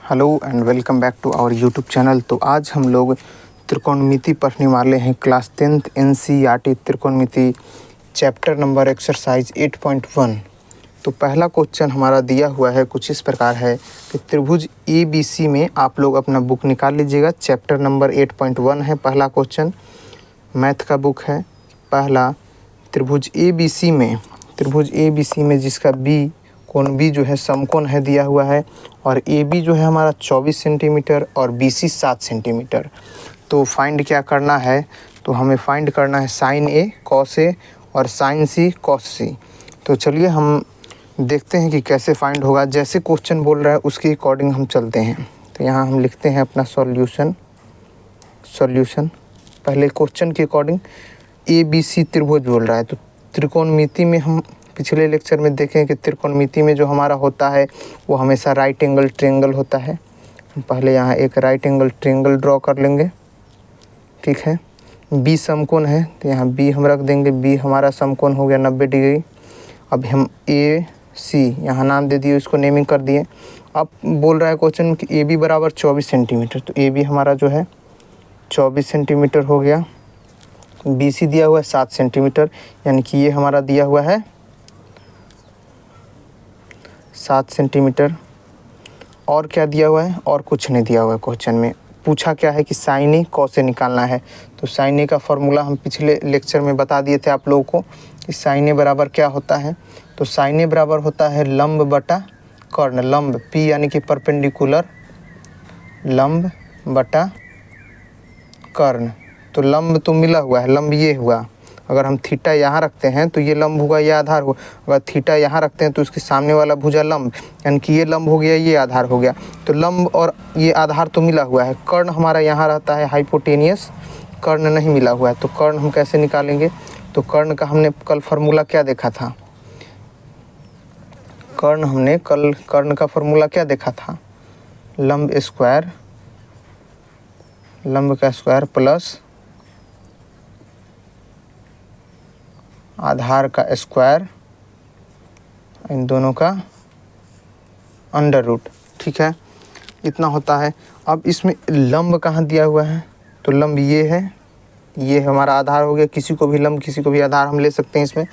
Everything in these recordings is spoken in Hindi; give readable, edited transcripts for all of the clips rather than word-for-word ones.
Hello and welcome back to our YouTube channel. तो आज हम लोग त्रिकोणमिति पढ़ने वाले हैं क्लास 10th एनसीईआरटी त्रिकोणमिति चैप्टर नंबर एक्सरसाइज 8.1। तो पहला क्वेश्चन हमारा दिया हुआ है कुछ इस प्रकार है कि त्रिभुज ABC में आप लोग अपना बुक निकाल लीजिएगा। चैप्टर नंबर 8.1 है पहला क्वेश्चन, मैथ का बुक है। पहला त्रिभुज ABC में जिसका बी कोण बी जो है समकोण है दिया हुआ है और AB जो है हमारा 24 सेंटीमीटर और BC 7 सेंटीमीटर। तो फाइंड क्या करना है, तो हमें फाइंड करना है साइन A कॉस A और साइन C कॉस C। तो चलिए हम देखते हैं कि कैसे फाइंड होगा। जैसे क्वेश्चन बोल रहा है उसके अकॉर्डिंग हम चलते हैं। तो यहाँ हम लिखते हैं अपना सॉल्यूशन। पहले क्वेश्चन के अकॉर्डिंग ABC त्रिभुज बोल रहा है। तो त्रिकोणमिति में हम पिछले लेक्चर में देखें कि त्रिकोणमिति में जो हमारा होता है वो हमेशा राइट एंगल ट्रायंगल होता है। पहले यहाँ एक राइट एंगल ट्रायंगल ड्रॉ कर लेंगे, ठीक है। बी समकोण है तो यहाँ बी हम रख देंगे। बी हमारा समकोण हो गया 90 डिग्री। अब हम AC यहाँ नाम दे दिए, इसको नेमिंग कर दिए। अब बोल रहा है क्वेश्चन कि AB बराबर 24 सेंटीमीटर। तो AB हमारा जो है 24 सेंटीमीटर हो गया। BC दिया हुआ है 7 सेंटीमीटर, यानी कि ये हमारा दिया हुआ है 7 सेंटीमीटर। और क्या दिया हुआ है, और कुछ नहीं दिया हुआ है। क्वेश्चन में पूछा क्या है कि साइन ए कॉस ए निकालना है। तो साइन ए का फॉर्मूला हम पिछले लेक्चर में बता दिए थे आप लोगों को कि साइन ए बराबर क्या होता है। तो साइन ए बराबर होता है लंब बटा कर्ण। लंब P यानी कि परपेंडिकुलर, लंब बटा कर्ण। तो लंब तो मिला हुआ है, लंब ये हुआ। अगर हम थीटा यहाँ रखते हैं तो ये लंब होगा, ये आधार होगा। अगर थीटा यहाँ रखते हैं तो उसके सामने वाला भुजा लंब, यानी कि ये लंब हो गया, ये आधार हो गया। तो लंब और ये आधार तो मिला हुआ है। कर्ण हमारा यहाँ रहता है हाइपोटेनियस, कर्ण नहीं मिला हुआ है। तो कर्ण हम कैसे निकालेंगे, तो कर्ण का हमने कल फार्मूला क्या देखा था। हमने कल कर्ण का फार्मूला क्या देखा था, लंब का स्क्वायर प्लस आधार का स्क्वायर, इन दोनों का अंडर रूट, ठीक है। इतना होता है। अब इसमें लंब कहाँ दिया हुआ है, तो लंब ये है, ये हमारा आधार हो गया। किसी को भी लंब किसी को भी आधार हम ले सकते हैं इसमें।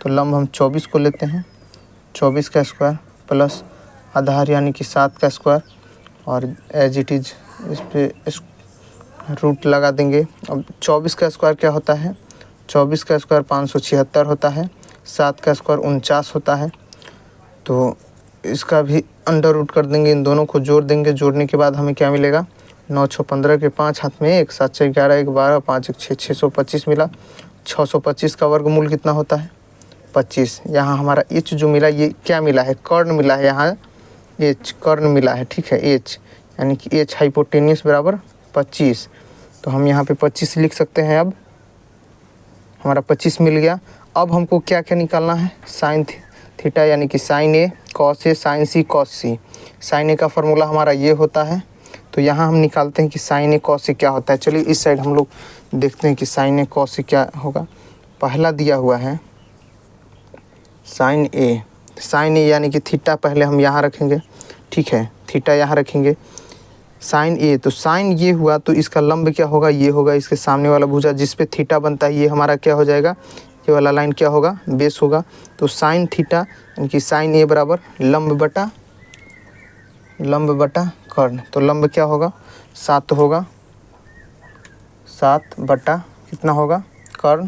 तो लंब हम 24 को लेते हैं, 24 का स्क्वायर प्लस आधार यानी कि 7 का स्क्वायर, और एज इट इज़ इस पर रूट लगा देंगे। अब 24 का स्क्वायर क्या होता है, 24 का स्क्वायर 576 होता है, 7 का स्क्वायर 49 होता है। तो इसका भी अंडर रूट कर देंगे, इन दोनों को जोड़ देंगे। जोड़ने के बाद हमें क्या मिलेगा, 9 6 15 के 5 हाथ में 1, 7 6 11 1 12 5 1 6 625 मिला। 625 का वर्गमूल कितना होता है, 25। यहाँ हमारा H जो मिला, ये क्या मिला है, कर्ण मिला है। यहाँ H कर्ण मिला है, ठीक है। H यानी कि H हाइपोटेनियस बराबर 25। तो हम यहाँ पे 25 लिख सकते हैं। अब हमारा 25 मिल गया। अब हमको क्या क्या निकालना है, साइन थीटा यानी कि sign A cos A sign C cos C. Sign ए का फार्मूला हमारा ये होता है। तो यहाँ हम निकालते हैं कि साइन ए कॉस ए क्या होता है। चलिए इस साइड हम लोग देखते हैं कि साइन ए कॉस ए क्या होगा। पहला दिया हुआ है साइन ए यानी कि थीटा पहले हम यहाँ रखेंगे, ठीक है। थीटा यहाँ रखेंगे, साइन ए, तो साइन ये हुआ तो इसका लंब क्या होगा, ये होगा। इसके सामने वाला भुजा जिस पे थीटा बनता है ये हमारा क्या हो जाएगा, ये वाला लाइन क्या होगा, बेस होगा। तो साइन थीटा यानी कि साइन ए बराबर लंब बटा कर्ण। तो लंब क्या होगा, 7 होगा, 7 बटा कितना होगा, कर्ण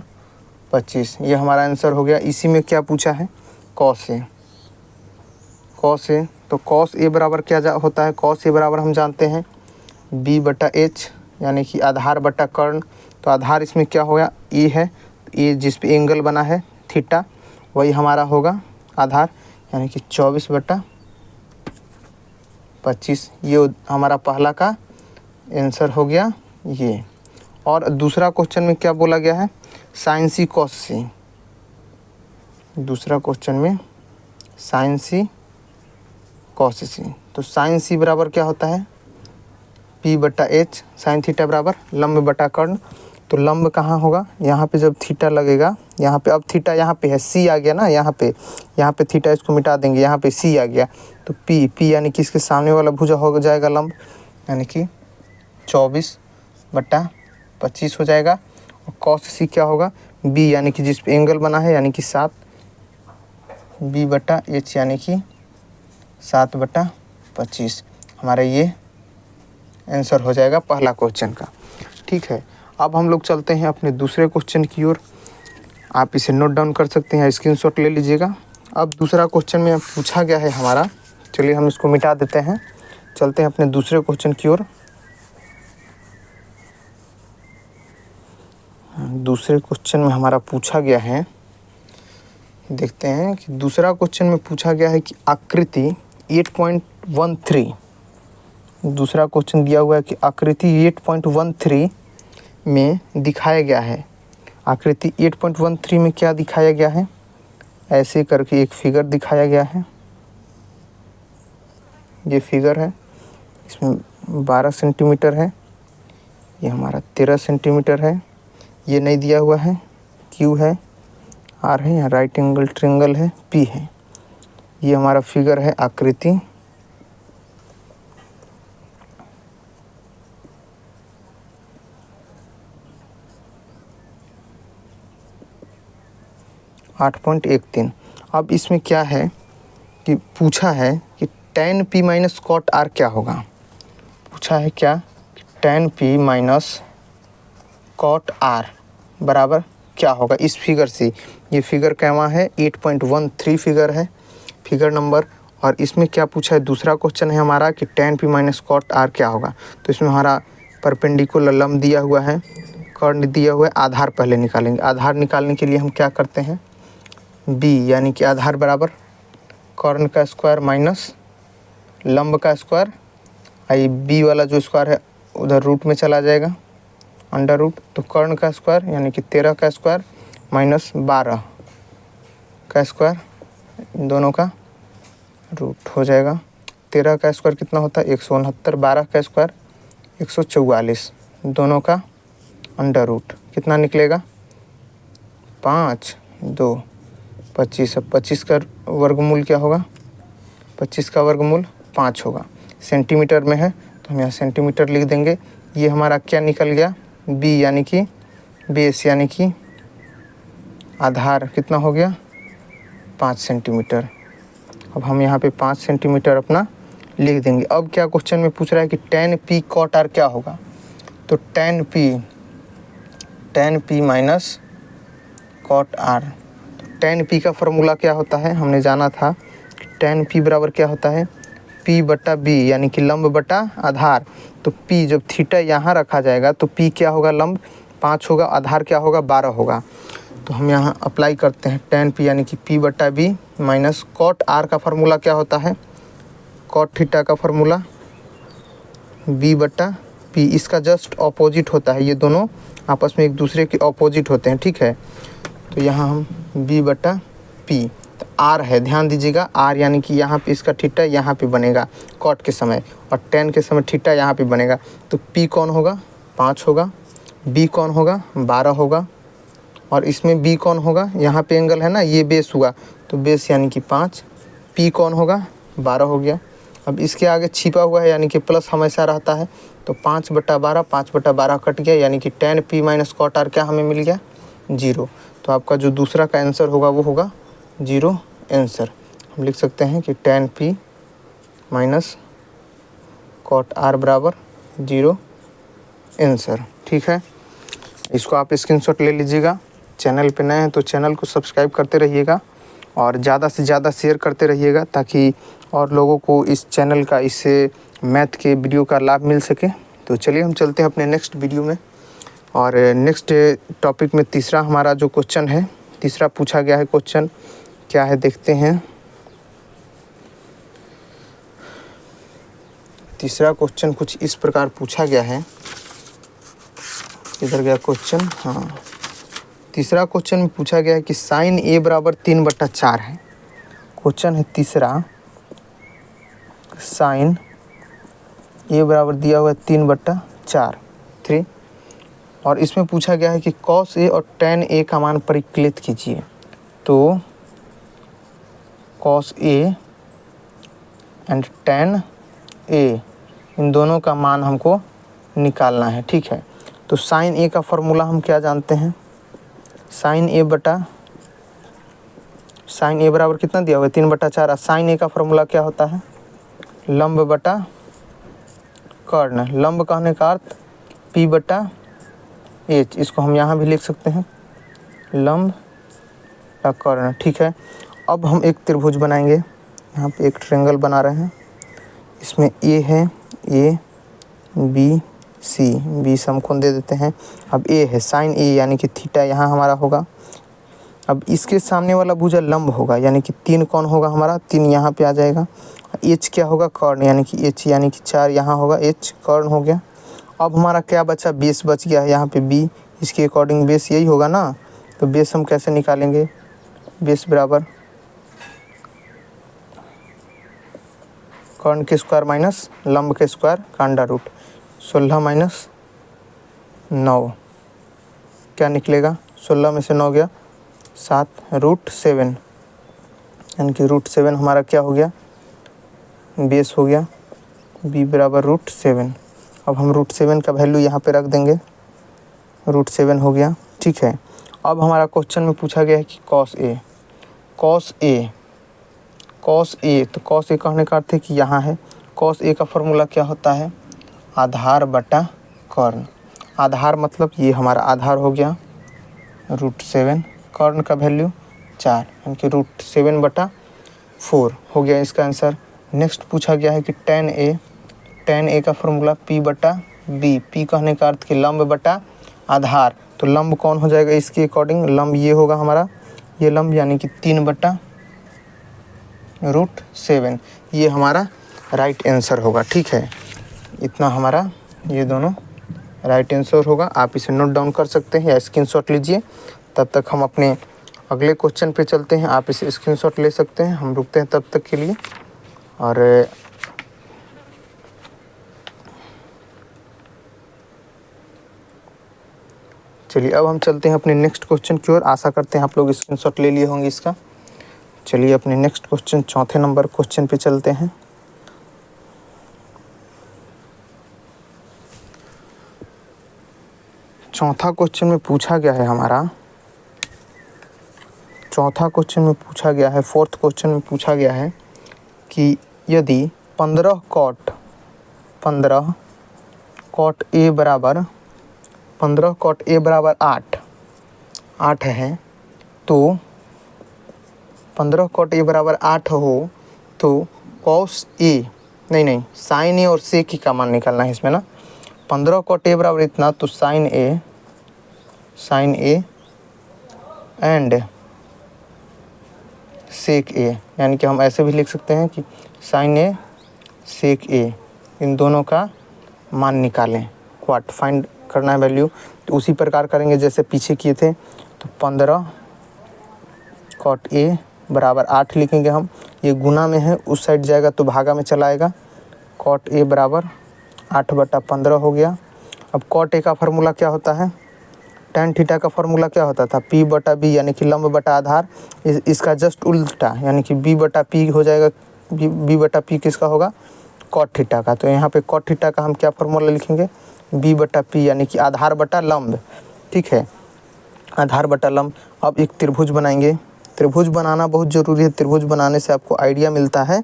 25। ये हमारा आंसर हो गया। इसी में क्या पूछा है, कॉस ए। तो कॉस ए बराबर क्या होता है, कॉस ए बराबर हम जानते हैं B बटा H यानी कि आधार बटा कर्ण। तो आधार इसमें क्या होगा, E है। ये जिस पे एंगल बना है थीटा वही हमारा होगा आधार, यानी कि 24 बटा 25। ये हमारा पहला का आंसर हो गया ये। और दूसरा क्वेश्चन में क्या बोला गया है, साइन सी कॉस सी। दूसरा क्वेश्चन में साइन सी कॉस सी। तो साइन सी बराबर क्या होता है, P बटा H, साइन थीटा बराबर लंब बटा कर्ण। तो लंब कहाँ होगा, यहाँ पे जब थीटा लगेगा, यहाँ पे अब थीटा यहाँ पे है, सी आ गया ना यहाँ पे थीटा इसको मिटा देंगे, यहाँ पे सी आ गया, तो पी यानी कि इसके सामने वाला भुजा हो जाएगा लंब, यानी कि 24/25 हो जाएगा। और कॉस सी क्या होगा, बी यानी कि जिस पे एंगल बना है यानी कि 7, b/h यानी कि 7/25। हमारा ये आंसर हो जाएगा पहला क्वेश्चन का। ठीक है, अब हम लोग चलते हैं अपने दूसरे क्वेश्चन की ओर। आप इसे नोट डाउन कर सकते हैं, स्क्रीनशॉट ले लीजिएगा। अब दूसरा क्वेश्चन में पूछा गया है हमारा, चलिए हम इसको मिटा देते हैं, चलते हैं अपने दूसरे क्वेश्चन की ओर। दूसरे क्वेश्चन में हमारा पूछा गया है, देखते हैं कि दूसरा क्वेश्चन में पूछा गया है कि आकृति 8.13, दूसरा क्वेश्चन दिया हुआ है कि आकृति 8.13 में दिखाया गया है। आकृति 8.13 में क्या दिखाया गया है, ऐसे करके एक फिगर दिखाया गया है। ये फिगर है, इसमें 12 सेंटीमीटर है, ये हमारा 13 सेंटीमीटर है, ये नहीं दिया हुआ है, क्यू है, आर है, यहाँ राइट एंगल ट्रायंगल है, पी है। ये हमारा फिगर है आकृति 8.13। अब इसमें क्या है कि पूछा है कि tan p minus cot R क्या होगा। पूछा है क्या कि tan p minus cot R बराबर क्या होगा इस फिगर से। ये फिगर क्या है, 8.13 फिगर है, फिगर नंबर। और इसमें क्या पूछा है, दूसरा क्वेश्चन है हमारा कि tan p minus cot R क्या होगा। तो इसमें हमारा परपेंडिकुलर लंब दिया हुआ है, कर्ण दिया हुआ है, आधार पहले निकालेंगे। आधार निकालने के लिए हम क्या करते हैं, b यानी कि आधार बराबर कर्ण का स्क्वायर माइनस लंब का स्क्वायर, आई b वाला जो स्क्वायर है उधर रूट में चला जाएगा, अंडर रूट। तो कर्ण का स्क्वायर यानी कि 13 का स्क्वायर माइनस 12 का स्क्वायर, इन दोनों का रूट हो जाएगा। 13 का स्क्वायर कितना होता है 169, 12 का स्क्वायर 144, दोनों का अंडर रूट कितना निकलेगा 5, 2, 25। अब 25 का वर्गमूल क्या होगा, 25 का वर्गमूल 5 होगा। सेंटीमीटर में है तो हम यहाँ सेंटीमीटर लिख देंगे। ये हमारा क्या निकल गया, b यानी कि बेस यानी कि आधार कितना हो गया 5 सेंटीमीटर। अब हम यहाँ पे 5 सेंटीमीटर अपना लिख देंगे। अब क्या क्वेश्चन में पूछ रहा है कि tan p कॉट आर क्या होगा। तो tan p minus cot R, tan p का फॉर्मूला क्या होता है, हमने जाना था tan p बराबर क्या होता है p/b यानी कि लंब बटा आधार। तो p जब थीटा यहाँ रखा जाएगा तो p क्या होगा, लंब 5 होगा, आधार क्या होगा 12 होगा। तो हम यहाँ अप्लाई करते हैं tan p यानी कि p/b माइनस कॉट r का फार्मूला क्या होता है, कॉट थीटा का फार्मूला b/p, इसका जस्ट ऑपोजिट होता है, ये दोनों आपस में एक दूसरे के ऑपोजिट होते हैं। ठीक है, तो यहाँ हम b/p, तो r है, ध्यान दीजिएगा r यानी कि यहाँ पे इसका थीटा यहाँ पे बनेगा कॉट के समय, और tan के समय थीटा यहाँ पे बनेगा। तो p कौन होगा 5 होगा, b कौन होगा 12 होगा, और इसमें b कौन होगा, यहाँ पे एंगल है ना, ये बेस हुआ तो बेस यानी कि 5, p कौन होगा 12 हो गया। अब इसके आगे छिपा हुआ है यानी कि प्लस हमेशा रहता है, तो 5/12, 5/12 कट गया, यानी कि tan p minus cot R क्या हमें मिल गया 0। तो आपका जो दूसरा का आंसर होगा वो होगा 0 आंसर। हम लिख सकते हैं कि tan p minus cot R बराबर 0 आंसर। ठीक है, इसको आप स्क्रीनशॉट ले लीजिएगा। चैनल पे नए हैं तो चैनल को सब्सक्राइब करते रहिएगा और ज़्यादा से ज़्यादा शेयर करते रहिएगा ताकि और लोगों को इस चैनल का, इससे मैथ के वीडियो का लाभ मिल सके। तो चलिए हम चलते हैं अपने नेक्स्ट वीडियो में। और नेक्स्ट टॉपिक में तीसरा हमारा जो क्वेश्चन है, तीसरा पूछा गया है क्वेश्चन क्या है देखते हैं। तीसरा क्वेश्चन कुछ इस प्रकार पूछा गया है, इधर गया क्वेश्चन, हाँ तीसरा क्वेश्चन में पूछा गया है कि साइन a बराबर 3/4 है। क्वेश्चन है तीसरा, साइन a बराबर दिया हुआ है 3/4, और इसमें पूछा गया है कि cos A और tan A का मान परिकलित कीजिए। तो cos A and tan A इन दोनों का मान हमको निकालना है, ठीक है। तो sin A का फॉर्मूला हम क्या जानते हैं, sin A बराबर कितना दिया हुआ है 3/4। sin A का फॉर्मूला क्या होता है, लंब बटा कर्ण। लंब कहने का अर्थ P/H, इसको हम यहाँ भी लिख सकते हैं लंब या कर्ण, ठीक है। अब हम एक त्रिभुज बनाएंगे, यहाँ पे एक ट्रायंगल बना रहे हैं, इसमें A है, A B C, B समकोण दे देते हैं। अब A है sin A यानी कि थीटा यहाँ हमारा होगा। अब इसके सामने वाला भुजा लंब होगा यानी कि 3 कौन होगा हमारा, 3 यहाँ पे आ जाएगा। H क्या होगा, कर्ण यानी कि H यानी कि 4 यहाँ होगा, H कर्ण हो गया। अब हमारा क्या बचा, बेस बच गया है यहाँ पे B, इसके अकॉर्डिंग बेस यही होगा ना। तो बेस हम कैसे निकालेंगे, बेस बराबर कर्ण के स्क्वायर माइनस लंब के स्क्वायर का अंडर रूट। 16 माइनस 9 क्या निकलेगा, 16 में से 9 गया 7, √7 यानी कि √7 हमारा क्या हो गया, बेस हो गया। B बराबर √7। अब हम √7 का वैल्यू यहाँ पे रख देंगे, √7 हो गया, ठीक है। अब हमारा क्वेश्चन में पूछा गया है कि cos A, तो cos A कहने का अर्थ है कि यहाँ है। cos A का फॉर्मूला क्या होता है, आधार बटा कर्ण। आधार मतलब ये हमारा आधार हो गया √7, कर्ण का वैल्यू 4 यानी कि √7/4 हो गया इसका आंसर। नेक्स्ट पूछा गया है कि tan A का फॉर्मूला P/B, P कहने का अर्थ कि लंब बटा आधार। तो लंब कौन हो जाएगा इसके अकॉर्डिंग, लंब ये होगा हमारा, ये लंब यानी कि 3/√7, ये हमारा राइट आंसर होगा, ठीक है। इतना हमारा ये दोनों राइट आंसर होगा। आप इसे नोट डाउन कर सकते हैं या स्क्रीनशॉट लीजिए। तब तक हम अपने अगले क्वेश्चन पे चलते हैं, आप इसे स्क्रीनशॉट ले सकते हैं, हम रुकते हैं तब तक के लिए। और चलिए अब हम चलते हैं अपने नेक्स्ट क्वेश्चन की ओर। आशा करते हैं आप लोग स्क्रीनशॉट ले लिए होंगे इसका। चलिए अपने नेक्स्ट क्वेश्चन, चौथे नंबर क्वेश्चन पे चलते हैं। चौथा क्वेश्चन में पूछा गया है हमारा, फोर्थ क्वेश्चन में पूछा गया है कि यदि 15 कॉट A बराबर 8 है, तो 15 कॉट A बराबर 8 हो तो cos A नहीं sin A और sec का मान निकालना है इसमें ना। 15 कॉट A बराबर इतना, तो sin A and sec A, यानी कि हम ऐसे भी लिख सकते हैं कि sin A sec A, इन दोनों का मान निकालें, व्हाट फाइंड करना है वैल्यू। तो उसी प्रकार करेंगे जैसे पीछे किए थे। तो 15 कॉट A बराबर 8 लिखेंगे हम, ये गुना में है उस साइड जाएगा तो भागा में चला आएगा। कॉट A बराबर 8/15 हो गया। अब कॉट A का फार्मूला क्या होता है, tan थीटा का फार्मूला क्या होता था, P/B यानी कि लंब बटा आधार। इसका जस्ट उल्टा यानी कि B/P हो जाएगा। B/P किसका होगा, कॉट थीटा का। तो यहाँ पे कॉट थीटा का हम क्या फार्मूला लिखेंगे, B/P यानी कि आधार बटा लंब, ठीक है, आधार बटा लंब। अब एक त्रिभुज बनाएंगे। त्रिभुज बनाना बहुत ज़रूरी है। त्रिभुज बनाने से आपको आइडिया मिलता है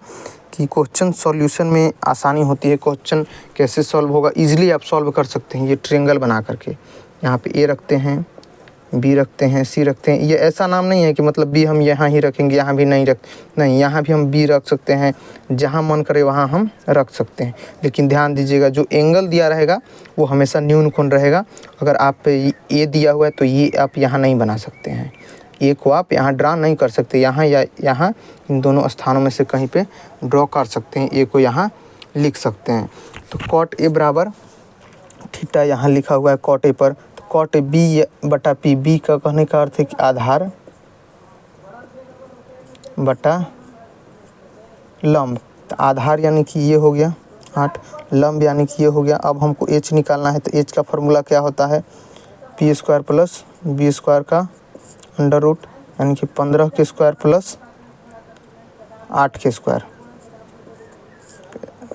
कि क्वेश्चन सॉल्यूशन में आसानी होती है, क्वेश्चन कैसे सॉल्व होगा, इजीली आप सॉल्व कर सकते हैं। ये ट्रायंगल बना करके यहाँ पे A रखते हैं, B रखते हैं, C रखते हैं। ये ऐसा नाम नहीं है कि मतलब B हम यहाँ ही रखेंगे, यहाँ भी नहीं यहाँ भी हम B रख सकते हैं, जहाँ मन करे वहाँ हम रख सकते हैं। लेकिन ध्यान दीजिएगा जो एंगल दिया रहेगा वो हमेशा न्यून कोण रहेगा। अगर आप पे A दिया हुआ है तो ये आप यहाँ नहीं बना सकते हैं, A को आप यहाँ ड्रा नहीं कर सकते, यहाँ या यहाँ, इन दोनों स्थानों में से कहीं पे ड्रॉ कर सकते हैं, A को यहाँ लिख सकते हैं। तो कॉट A बराबर थीटा यहाँ लिखा हुआ है कॉट A पर, तो कॉट B/P, B का कहने का अर्थ है कि आधार बटा लंब। तो आधार यानी कि ये हो गया 8, लंब यानी कि ये हो गया। अब हमको H निकालना है, तो H का फॉर्मूला क्या होता है, P square plus B square का अंडर रूट यानी कि 15 के स्क्वायर प्लस 8 के स्क्वायर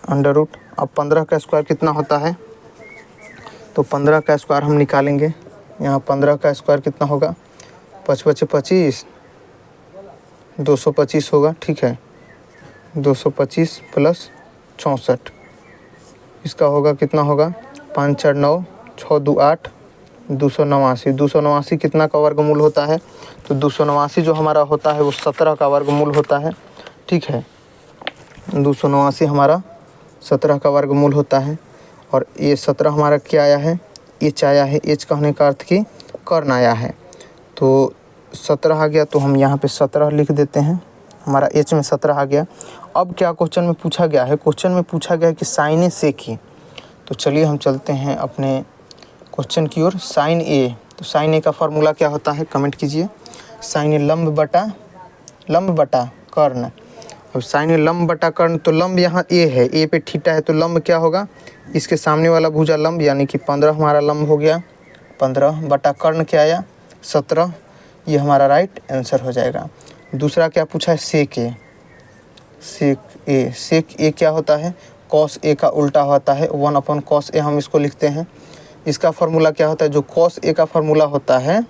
अंडर रूट। अब 15 का स्क्वायर कितना होता है, तो 15 का स्क्वायर हम निकालेंगे। यहाँ 15 का स्क्वायर कितना होगा, 5 × 25 225 होगा। ठीक है, 225 प्लस 64 इसका होगा कितना होगा, 5 × 4 = 9 6 × 2 = 8 289। 289 कितना का वर्गमूल होता है, तो 289 जो हमारा होता है वो 17 का वर्गमूल होता है। ठीक है, 289 हमारा 17 का वर्गमूल होता है। और ये 17 हमारा क्या आया है, एच आया है। एच कहने का अर्थ कि कर्ण आया है। तो 17 आ गया, तो हम यहाँ पे 17 लिख देते हैं। हमारा एच में 17 आ गया। अब क्या क्वेश्चन में पूछा गया है, क्वेश्चन में पूछा गया है कि साइन ए सेक ए। तो चलिए हम चलते हैं अपने क्वेश्चन की ओर। साइन ए, तो साइन ए का फार्मूला क्या होता है, कमेंट कीजिए। साइन ए लंब बटा कर्ण। अब साइन ए लंब बटा कर्ण, तो लंब यहाँ ए है, ए पे थीटा है, तो लंब क्या होगा, इसके सामने वाला भुजा लंब यानी कि 15 हमारा लंब हो गया। 15 बटा कर्ण क्या आया, 17। ये हमारा राइट आंसर हो जाएगा। दूसरा क्या पूछा है, सेक ए। सेक ए क्या होता है, कॉस ए का उल्टा होता है, 1/cos ए हम इसको लिखते हैं। इसका फार्मूला क्या होता है, जो कॉस ए का फार्मूला होता है,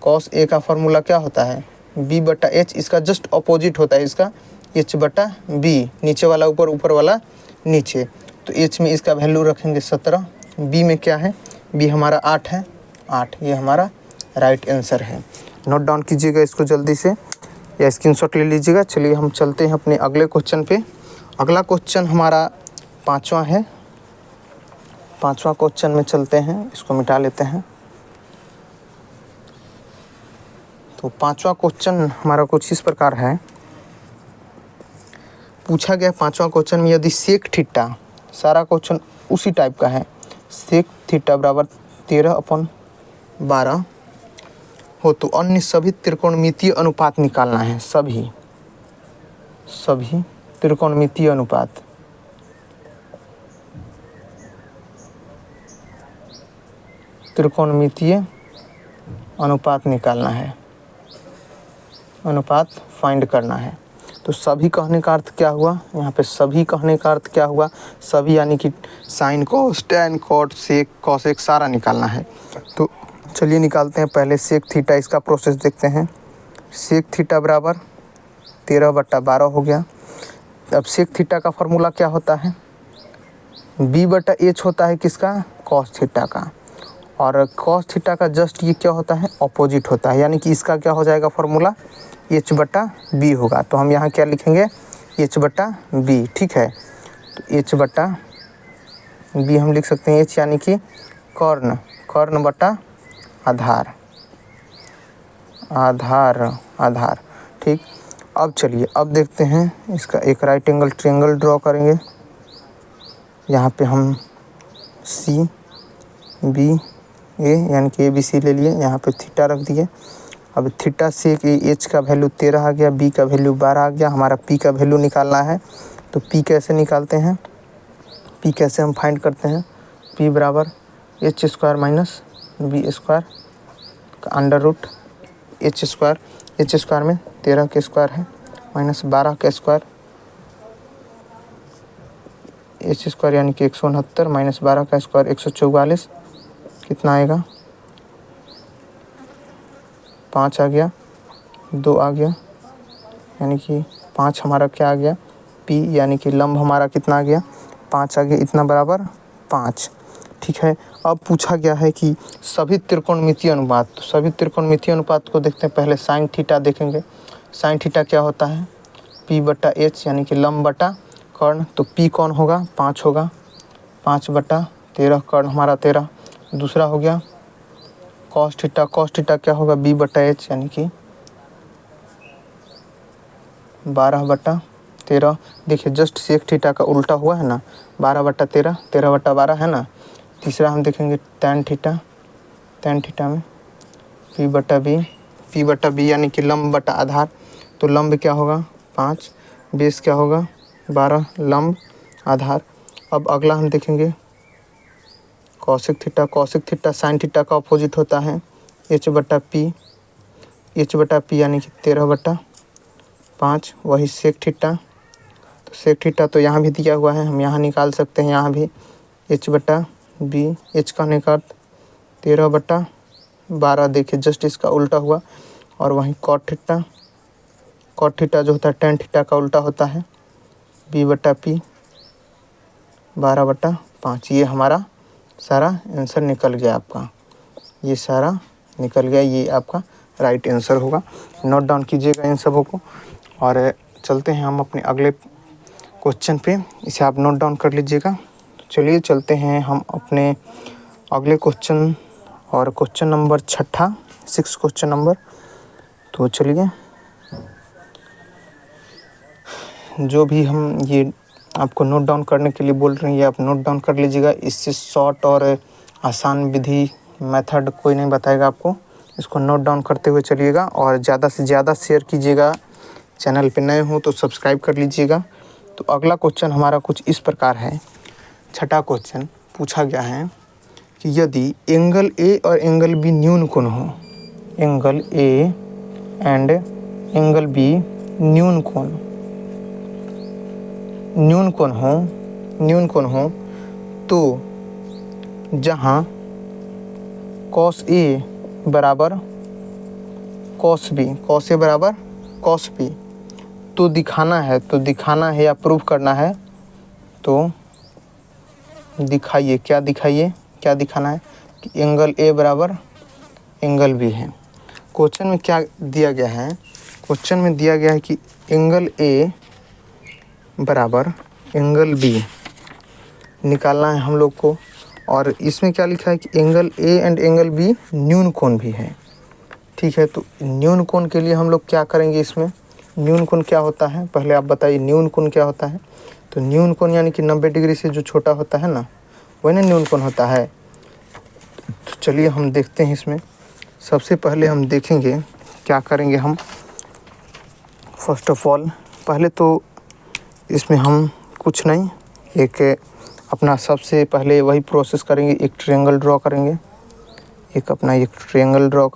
कॉस ए का फार्मूला क्या होता है, b/h। इसका जस्ट अपोजिट होता है, इसका h/b, नीचे वाला ऊपर, ऊपर वाला नीचे। तो h में इसका वैल्यू रखेंगे 17, b में क्या है, b हमारा 8 है, 8। ये हमारा राइट आंसर है। नोट डाउन कीजिएगा इसको जल्दी से या स्क्रीनशॉट ले लीजिएगा। चलिए हम चलते हैं अपने अगले क्वेश्चन पे। अगला क्वेश्चन हमारा 5वां है। 5वां क्वेश्चन में चलते हैं, इसको मिटा लेते हैं। तो 5वां क्वेश्चन हमारा कुछ इस प्रकार है। पूछा गया 5वां क्वेश्चन में, यदि सेक थीटा, सारा क्वेश्चन उसी टाइप का है, सेक थीटा बराबर 13/12 हो तो अन्य सभी त्रिकोणमितीय अनुपात निकालना है। सभी त्रिकोणमितीय अनुपात निकालना है, अनुपात फाइंड करना है। तो सभी कहने का अर्थ क्या हुआ, यहाँ पे सभी कहने का अर्थ क्या हुआ, सभी यानी कि sine cos tan cot sec cosec सारा निकालना है। तो चलिए निकालते हैं। पहले सेक थीटा, इसका प्रोसेस देखते हैं। सेक थीटा बराबर 13/12 हो गया। अब सेक थीटा का फार्मूला क्या होता है, b/h होता है किसका, कॉस थीटा का। और कॉस थीटा का जस्ट ये क्या होता है, अपोजिट होता है, यानी कि इसका क्या हो जाएगा फार्मूला, h/b होगा। तो हम यहाँ क्या लिखेंगे, h/b। ठीक है, तो h/b हम लिख सकते हैं, h यानी कि कर्ण बटा आधार। ठीक। अब चलिए अब देखते हैं इसका एक राइट एंगल ट्रायंगल ड्रॉ करेंगे। यहाँ पे हम सी बी ए यानी कि ABC ले लिए, यहाँ पे थीटा रख दिए। अब थीटा से एच का वैल्यू 13 आ गया, बी का वैल्यू 12 आ गया। हमारा पी का वैल्यू निकालना है। तो पी कैसे निकालते हैं, पी कैसे हम फाइंड करते हैं, पी बराबर h² - b² का अंडर रूट h²। h² में 13 के स्क्वायर है माइनस 12 का स्क्वायर, h² यानी कि 169 माइनस 12 का स्क्वायर 144। कितना आएगा, 5 आ गया, 2 आ गया, यानी कि 5 हमारा क्या आ गया, P यानी कि लंब हमारा कितना आ गया, 5 आ गया, इतना बराबर 5। ठीक है। अब पूछा गया है कि सभी त्रिकोणमितीय अनुपात। तो सभी त्रिकोणमितीय अनुपात को देखते हैं। पहले साइन थीटा देखेंगे। साइन थीटा क्या होता है, p/h यानी कि लंब बटा कर्ण। तो p कौन होगा, 5 होगा, 5/13, कर्ण हमारा 13। दूसरा हो गया कॉस थीटा, कॉस थीटा क्या होगा, b/h यानी कि 12/13। देखिए जस्ट सेक थीटा का उल्टा हुआ है ना, 12/13, 13/12 है ना। तीसरा हम देखेंगे टैन थीटा, टैन थीटा में p/b यानी कि लंब बटा आधार। तो लंब क्या होगा 5, बेस क्या होगा 12, लंब आधार। अब अगला हम देखेंगे कॉसेक थीटा साइन थीटा का अपोजिट होता है h/p, h/p यानी कि 13/5, वही सेक थीटा। तो सेक थीटा तो यहाँ भी दिया हुआ है, हम यहाँ निकाल सकते हैं, यहाँ भी h/b, h का निकाल 13/12, देखिए जस्ट इसका उल्टा हुआ। और वहीं कॉट थीटा जो होता है टेन थीटा का उल्टा होता है b/p 12/5। ये हमारा सारा आंसर निकल गया आपका, ये सारा निकल गया, ये आपका राइट आंसर होगा। नोट डाउन कीजिएगा इन सबों को और चलते हैं हम अपने अगले क्वेश्चन पे, इसे आप नोट डाउन कर लीजिएगा। तो चलिए चलते हैं हम अपने अगले क्वेश्चन, और क्वेश्चन नंबर 6 क्वेश्चन नंबर। तो चलिए, जो भी हम ये आपको नोट डाउन करने के लिए बोल रहे हैं ये आप नोट डाउन कर लीजिएगा। इससे शॉर्ट और आसान विधि मेथड कोई नहीं बताएगा आपको, इसको नोट डाउन करते हुए चलिएगा और ज़्यादा से ज़्यादा शेयर कीजिएगा। चैनल पे नए हो तो सब्सक्राइब कर लीजिएगा। तो अगला क्वेश्चन हमारा कुछ इस प्रकार है। 6वां क्वेश्चन पूछा गया है कि यदि एंगल ए और एंगल बी न्यून कोण हो, angle A and angle B न्यून कोण हो तो जहाँ cos A बराबर cos A बराबर cos B तो दिखाना है या प्रूव करना है, तो दिखाइए, क्या दिखाना है कि एंगल A बराबर एंगल B है। क्वेश्चन में क्या दिया गया है, क्वेश्चन में दिया गया है कि एंगल A बराबर एंगल B निकालना है हम लोग को, और इसमें क्या लिखा है कि angle A and angle B न्यून कोण भी है। ठीक है, तो न्यून कोण के लिए हम लोग क्या करेंगे, इसमें न्यून कोण क्या होता है पहले आप बताइए, न्यून कोण क्या होता है। तो न्यून कोण यानी कि 90 डिग्री से जो छोटा होता है ना, वही ना न्यून कोण होता है। तो चलिए हम देखते हैं इसमें। सबसे पहले हम देखेंगे क्या करेंगे हम, फर्स्ट ऑफ ऑल पहले तो इसमें हम कुछ नहीं, एक अपना सबसे पहले वही प्रोसेस करेंगे, एक ट्रायंगल ड्रॉ करेंगे। एक ट्रायंगल ड्रॉ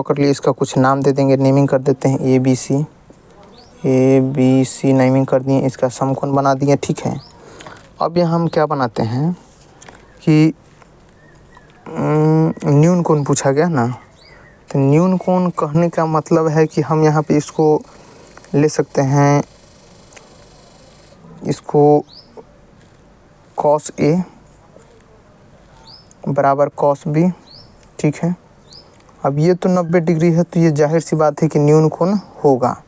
कर लिए, इसका कुछ नाम दे देंगे, नेमिंग कर देते हैं ए बी सी नेमिंग कर दिए, इसका समकोण बना दिए। ठीक है, अब यहाँ हम क्या बनाते हैं कि न्यून कोण पूछा गया ना, तो न्यून कोण कहने का मतलब है कि हम यहाँ पे इसको ले सकते हैं, इसको cos A बराबर cos B। ठीक है, अब ये तो 90 डिग्री है, तो ये जाहिर सी बात है कि न्यून कोण होगा।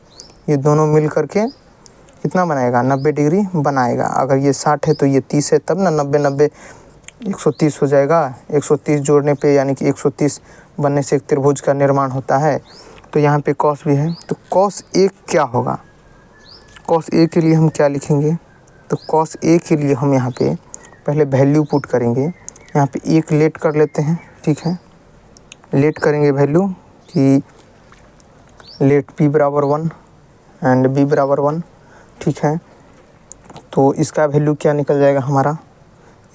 ये दोनों मिल करके कितना बनाएगा, 90 डिग्री बनाएगा। अगर ये 60 है तो ये 30 है, तब ना 90 130 हो जाएगा। 130 जोड़ने पे यानी कि 130 बनने से एक त्रिभुज का निर्माण होता है। तो यहाँ पे cos भी है, तो cos A क्या होगा, cos A के लिए हम क्या लिखेंगे, तो cos A के लिए हम यहाँ पे पहले वैल्यू पुट करेंगे। यहाँ पे एक लेट कर लेते हैं। ठीक है, लेट करेंगे वैल्यू कि लेट P बराबर 1 एंड B बराबर 1। ठीक है, तो इसका वैल्यू क्या निकल जाएगा हमारा,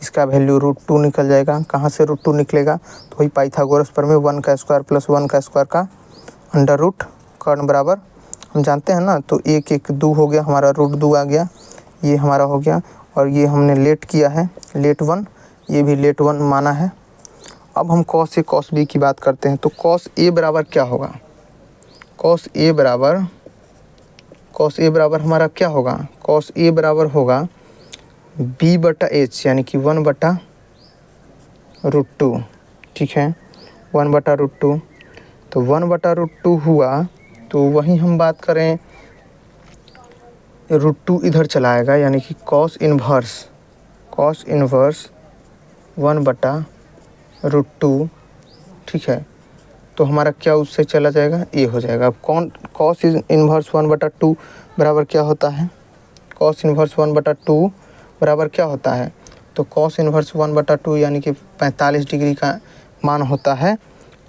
इसका वैल्यू √2 निकल जाएगा। कहाँ से √2 निकलेगा, तो वही पाइथागोरस प्रमेय 1 का स्क्वायर प्लस 1 का स्क्वायर का अंडर रूट कर्ण बराबर हम जानते हैं ना। तो 1 1 2 हो गया, हमारा √2 आ गया, ये हमारा हो गया। और ये हमने लेट किया है, लेट 1, ये भी लेट 1 माना है। अब हम cos A cos B की बात करते हैं। तो cos A बराबर क्या होगा, cos A बराबर हमारा क्या होगा, cos A बराबर होगा B/H यानी कि 1/√2। ठीक है, 1/√2, तो 1/√2 हुआ, तो वहीं हम बात करें √2 इधर चला आएगा, यानी कि cos इन्वर्स 1/√2। ठीक है, तो हमारा क्या उससे चला जाएगा, ए हो जाएगा। अब cos इन्वर्स 1/2 बराबर क्या होता है, cos इन्वर्स 1/2 बराबर क्या होता है, तो cos इन्वर्स 1/2 यानी कि 45 डिग्री का मान होता है।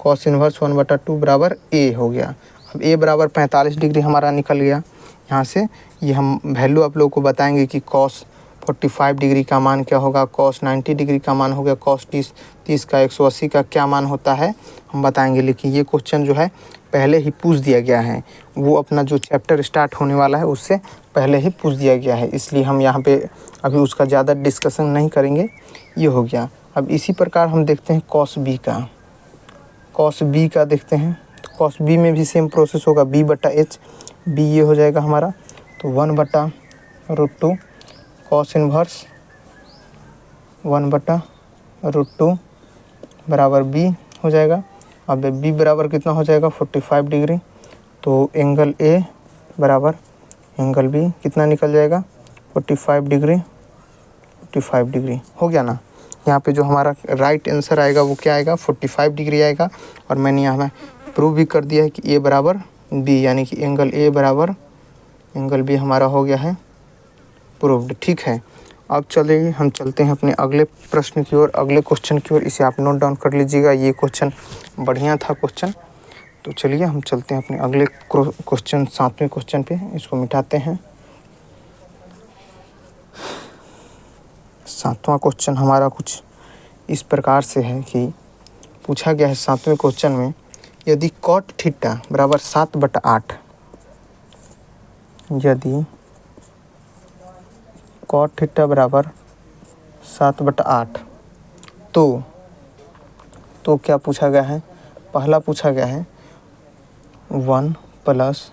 cos इन्वर्स 1/2 बराबर ए हो गया। अब ए बराबर 45 डिग्री हमारा निकल गया। यहाँ से ये हम वैल्यू आप लोगों को बताएंगे कि cos 45 डिग्री का मान क्या होगा, cos 90 डिग्री का मान हो गया, cos 30 का 180 का क्या मान होता है हम बताएंगे। लेकिन ये क्वेश्चन जो है पहले ही पूछ दिया गया है, वो अपना जो चैप्टर स्टार्ट होने वाला है उससे पहले ही पूछ दिया गया है, इसलिए हम यहाँ पे अभी उसका ज़्यादा डिस्कशन नहीं करेंगे। ये हो गया। अब इसी प्रकार हम देखते हैं cos b का। cos b का देखते हैं, तो cos b में भी सेम प्रोसेस होगा, b/h। b ये हो जाएगा हमारा, तो 1/√2 cos इनवर्स 1/√2 बराबर b हो जाएगा। अब b बराबर कितना हो जाएगा 45 डिग्री, तो एंगल a बराबर एंगल b कितना निकल जाएगा 45 डिग्री। 45 डिग्री हो गया ना। यहाँ पे जो हमारा राइट आंसर आएगा वो क्या आएगा 45 डिग्री आएगा। और मैंने यहाँ प्रूव भी कर दिया है कि a बराबर b, यानी कि एंगल a बराबर एंगल b हमारा हो गया है प्रूव्ड। ठीक है, अब चलिए हम चलते हैं अपने अगले प्रश्न की ओर, अगले क्वेश्चन की ओर। इसे आप नोट डाउन कर लीजिएगा, ये क्वेश्चन बढ़िया था क्वेश्चन। तो चलिए हम चलते हैं अपने अगले क्वेश्चन, 7वें क्वेश्चन पे। इसको मिटाते हैं। 7वां क्वेश्चन हमारा कुछ इस प्रकार से है कि पूछा गया है 7वें क्वेश्चन में, यदि cot थीटा बराबर 7/8, यदि cot थीटा बराबर 7/8, तो क्या पूछा गया है, पहला पूछा गया है 1 plus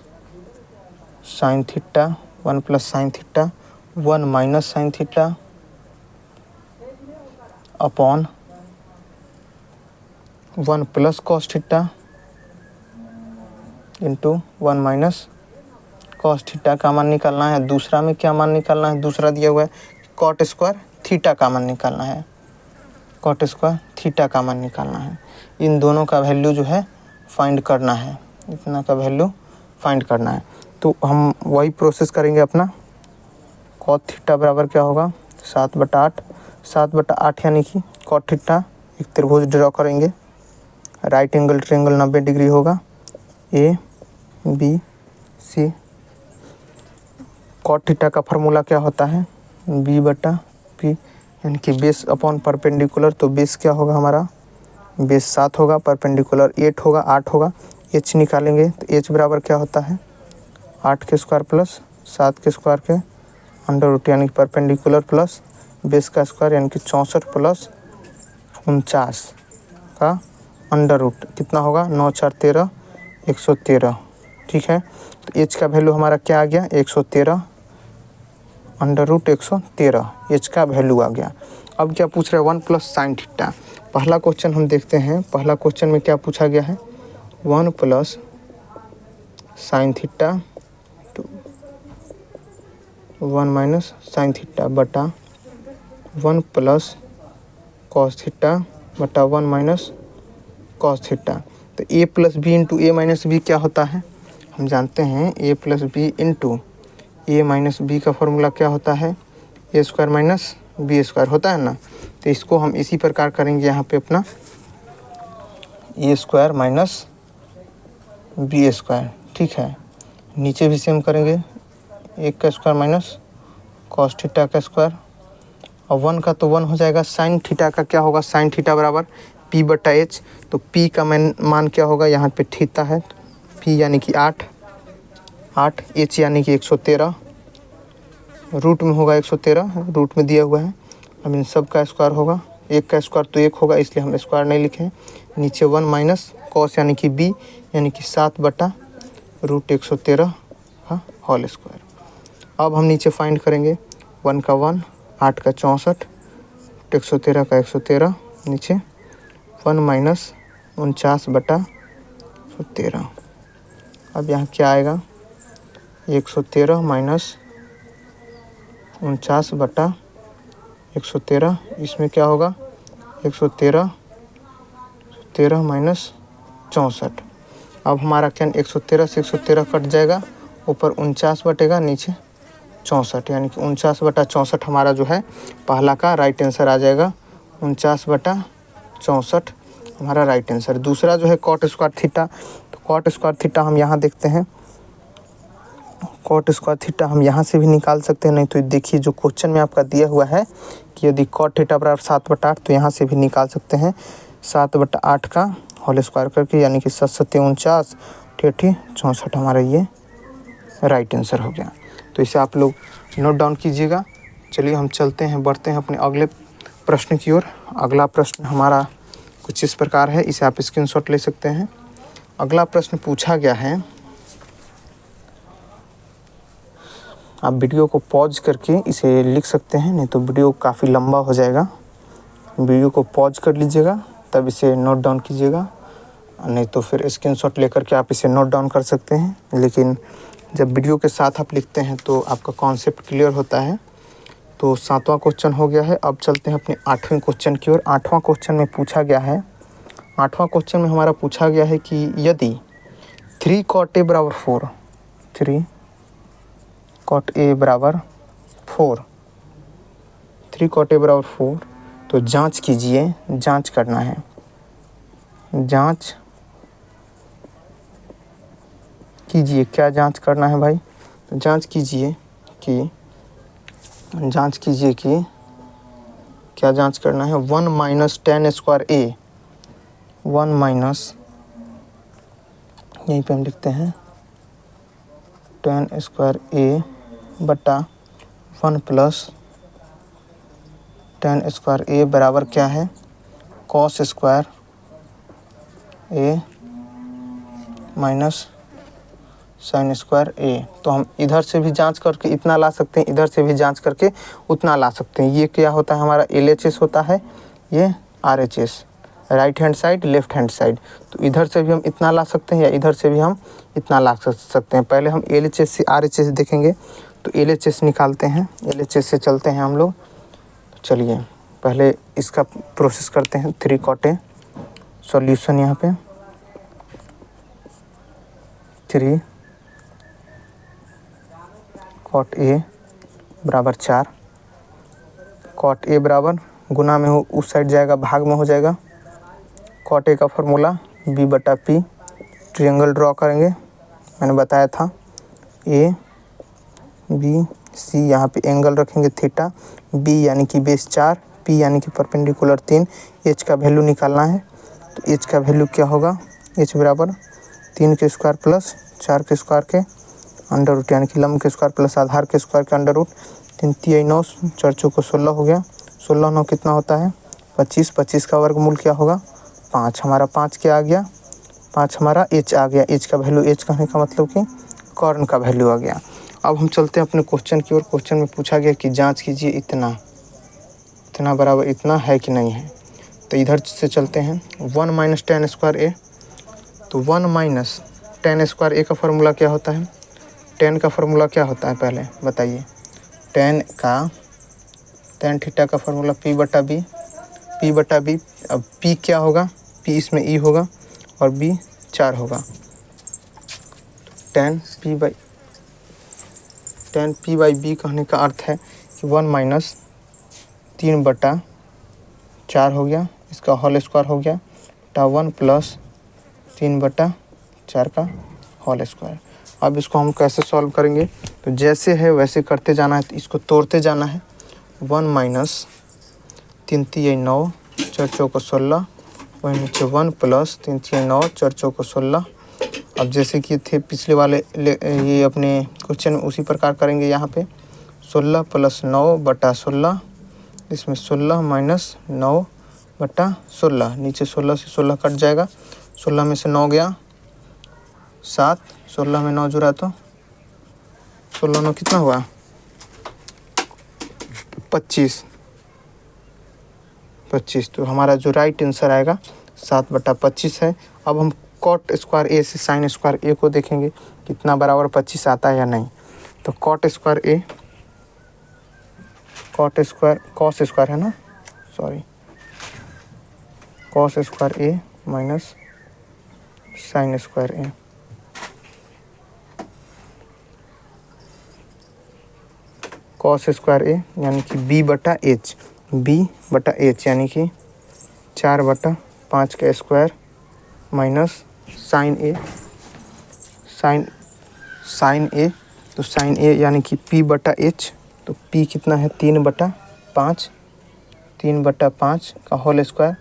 sine theta, 1 plus sine theta, 1 minus sine theta upon 1 plus cos theta into 1 minus cos theta का मान निकालना है। दूसरा में क्या मान निकालना है, दूसरा दिया हुआ है कॉट स्क्वायर थीटा का मान निकालना है, कॉट स्क्वायर थीटा का मान निकालना है। इन दोनों का वैल्यू जो है फाइंड करना है, इतना का वैल्यू फाइंड करना है। तो हम वही प्रोसेस करेंगे अपना। कॉट थीटा बराबर क्या होगा 7/8, 7/8 यानी कि कॉट थीटा एक त्रिभुज ड्रॉ करेंगे, राइट एंगल ट्रायंगल 90 डिग्री होगा, A B C. Cot theta का फार्मूला क्या होता है b/p, यानी कि बेस अपॉन परपेंडिकुलर। तो बेस क्या होगा हमारा, बेस 7 होगा, परपेंडिकुलर 8 होगा, 8 होगा। h निकालेंगे तो h बराबर क्या होता है 8 के स्क्वायर प्लस 7 के स्क्वायर के अंडर रूट, यानी कि परपेंडिकुलर प्लस बेस का स्क्वायर, यानी कि 64 प्लस 49 का अंडर रूट कितना होगा 9 4 13 113। ठीक है, तो h का वैल्यू हमारा क्या आ गया 113 अंडर रूट 113, h का वैल्यू आ गया। अब क्या पूछ रहा है 1 प्लस साइन थीटा। पहला क्वेश्चन हम देखते हैं, पहला क्वेश्चन में क्या पूछा गया है 1 plus sine theta 1 minus sine theta बटा 1 प्लस कॉस थीटा बटा 1 माइनस कॉस थीटा। तो a plus B into A minus B क्या होता है, हम जानते हैं a plus B into A minus B का फॉर्मूला क्या होता है A square minus B square होता है ना। तो इसको हम इसी प्रकार करेंगे यहाँ पे अपना ए स्क्वायर माइनस बी स्क्वायर। ठीक है, नीचे भी सेम करेंगे, 1 का स्क्वायर माइनस कॉस थीटा का स्क्वायर, और 1 का तो 1 हो जाएगा। साइन थीटा का क्या होगा, साइन थीटा बराबर p/h। तो p का मान क्या होगा, यहाँ पे थीटा है, p यानी कि 8, h यानी कि 113, रूट में होगा 113, रूट में दिया हुआ है। अब इन सब का स्क्वायर होगा, 1 का स्क्वायर तो 1 होगा, इसलिए हम स्क्वायर नहीं लिखे। नीचे 1 माइनस कॉस यानी कि b यानी कि 7/√113 का होल स्क्वायर। अब हम नीचे फाइंड करेंगे 1 का 1, 8 का 64, 113 का 113, नीचे 1 माइनस 49/113। अब यहाँ क्या आएगा 113 माइनस 49/113, इसमें क्या होगा 113 माइनस 64। अब हमारा क्या 113 से 113 कट जाएगा, ऊपर 49 बटेगा, नीचे 64, यानी कि 49/64 हमारा जो है पहला का राइट आंसर आ जाएगा। 49/64 हमारा राइट आंसर। दूसरा जो है कॉट स्क्वायर थीटा, तो कॉट स्क्वायर थीटा हम यहाँ देखते हैं, कॉट स्क्वायर थीटा हम यहाँ से भी निकाल सकते हैं, नहीं तो देखिए जो क्वेश्चन में आपका दिया हुआ है कि यदि कॉट थीटा बराबर 7/8 तो यहाँ से भी निकाल सकते हैं 7/8 का होल स्क्वायर करके, यानी कि 7 7 49 ठेठी 64 हमारा ये राइट आंसर हो गया। तो इसे आप लोग नोट डाउन कीजिएगा। चलिए हम चलते हैं, बढ़ते हैं अपने अगले प्रश्न की ओर। अगला प्रश्न हमारा कुछ इस प्रकार है, इसे आप स्क्रीनशॉट ले सकते हैं। अगला प्रश्न पूछा गया है, आप वीडियो को पॉज करके इसे लिख सकते हैं, नहीं तो वीडियो काफ़ी लंबा हो जाएगा। वीडियो को पॉज कर लीजिएगा तब इसे नोट डाउन कीजिएगा, नहीं तो फिर स्क्रीनशॉट लेकर के आप इसे नोट डाउन कर सकते हैं। लेकिन जब वीडियो के साथ आप लिखते हैं तो आपका कॉन्सेप्ट क्लियर होता है। तो 7वां क्वेश्चन हो गया है। अब चलते हैं अपने 8वें क्वेश्चन की ओर। 8वां क्वेश्चन में पूछा गया है, 8वां क्वेश्चन में हमारा पूछा गया है कि यदि 3 cot A बराबर 4, 3 cot A बराबर 4, 3 cot A बराबर 4, तो जांच कीजिए, जांच करना है, जांच कीजिए। क्या जांच करना है भाई? तो जांच कीजिए कि क्या जांच करना है। 1 - tan स्क्वायर A, 1 - यहीं पे हम लिखते हैं tan स्क्वायर A बटा 1 + tan स्क्वायर A बराबर क्या है, cos square A minus sin square A। तो हम इधर से भी जांच करके इतना ला सकते हैं, इधर से भी जांच करके उतना ला सकते हैं। ये क्या होता है हमारा LHS होता है, ये RHS, right hand side left hand side. तो इधर से भी हम इतना ला सकते हैं या इधर से भी हम इतना ला सकते हैं। पहले हम LHS से RHS देखेंगे, तो LHS निकालते हैं, LHS से चलते हैं हम लोग। तो चलिए पहले इसका प्रोसेस करते हैं। 3 cot A सॉल्यूशन, यहाँ पे 3 cot A बराबर 4, cot A बराबर गुना में हो उस साइड जाएगा, भाग में हो जाएगा। cot A का फार्मूला B/P, ट्रायंगल ड्रॉ करेंगे, मैंने बताया था A B C, यहाँ पे एंगल रखेंगे थीटा, B यानी कि बेस 4, P यानी कि परपेंडिकुलर 3, H का वैल्यू निकालना है। तो H का वैल्यू क्या होगा, H बराबर 3 के स्क्वायर प्लस 4 के स्क्वायर के अंडर रूट, यानी कि लंब के स्क्वायर प्लस आधार के स्क्वायर के अंडर रूट। 3 3 9, 4 चौको 16 हो गया। 16 9 कितना होता है 25, 25 का वर्गमूल क्या होगा 5। हमारा 5 क्या आ गया, 5 हमारा H आ गया। H का वैल्यू, H कहने का मतलब कि कॉर्न का वैल्यू आ गया। अब हम चलते हैं अपने क्वेश्चन की ओर। क्वेश्चन में पूछा गया कि जांच कीजिए इतना बराबर इतना है कि नहीं है। तो इधर से चलते हैं, 1 - tan स्क्वायर A। तो 1 - tan स्क्वायर A का फार्मूला क्या होता है, tan का फार्मूला क्या होता है पहले बताइए। tan थीटा का फार्मूला P/B, P/B। अब P क्या होगा, P इसमें E होगा और B 4 होगा। tan P/B कहने का अर्थ है कि 1 - 3/4 हो गया, इसका होल स्क्वायर हो गया, 1 + 3/4 का होल स्क्वायर। अब इसको हम कैसे सॉल्व करेंगे, तो जैसे है वैसे करते जाना है, तो इसको तोड़ते जाना है। 1 - 3 3 9, 4 चौको 16, वहीं नीचे 1 + 3 3 9, 4 चौको 16। अब जैसे कि थे पिछले वाले ये अपने क्वेश्चन में उसी प्रकार करेंगे। यहाँ पे 16 + 9/16, इसमें 16 - 9/16, नीचे 16 से 16 कट जाएगा, 16 में से 9 गया 7, 16 में 9 जुड़ा तो 16 9 कितना हुआ 25। तो हमारा जो राइट आंसर आएगा 7/25 है। अब हम cot स्क्वायर A से sin स्क्वायर A को देखेंगे कितना बराबर 25 आता है या नहीं। तो cos स्क्वायर है ना, sorry, cos square A minus sin square A। cos square A यानी कि B/H, B/H यानी कि 4/5 का स्क्वायर माइनस sin A। तो तो साइन ए यानी कि पी बटा एच, तो पी कितना है 3/5, 3/5 का होल स्क्वायर,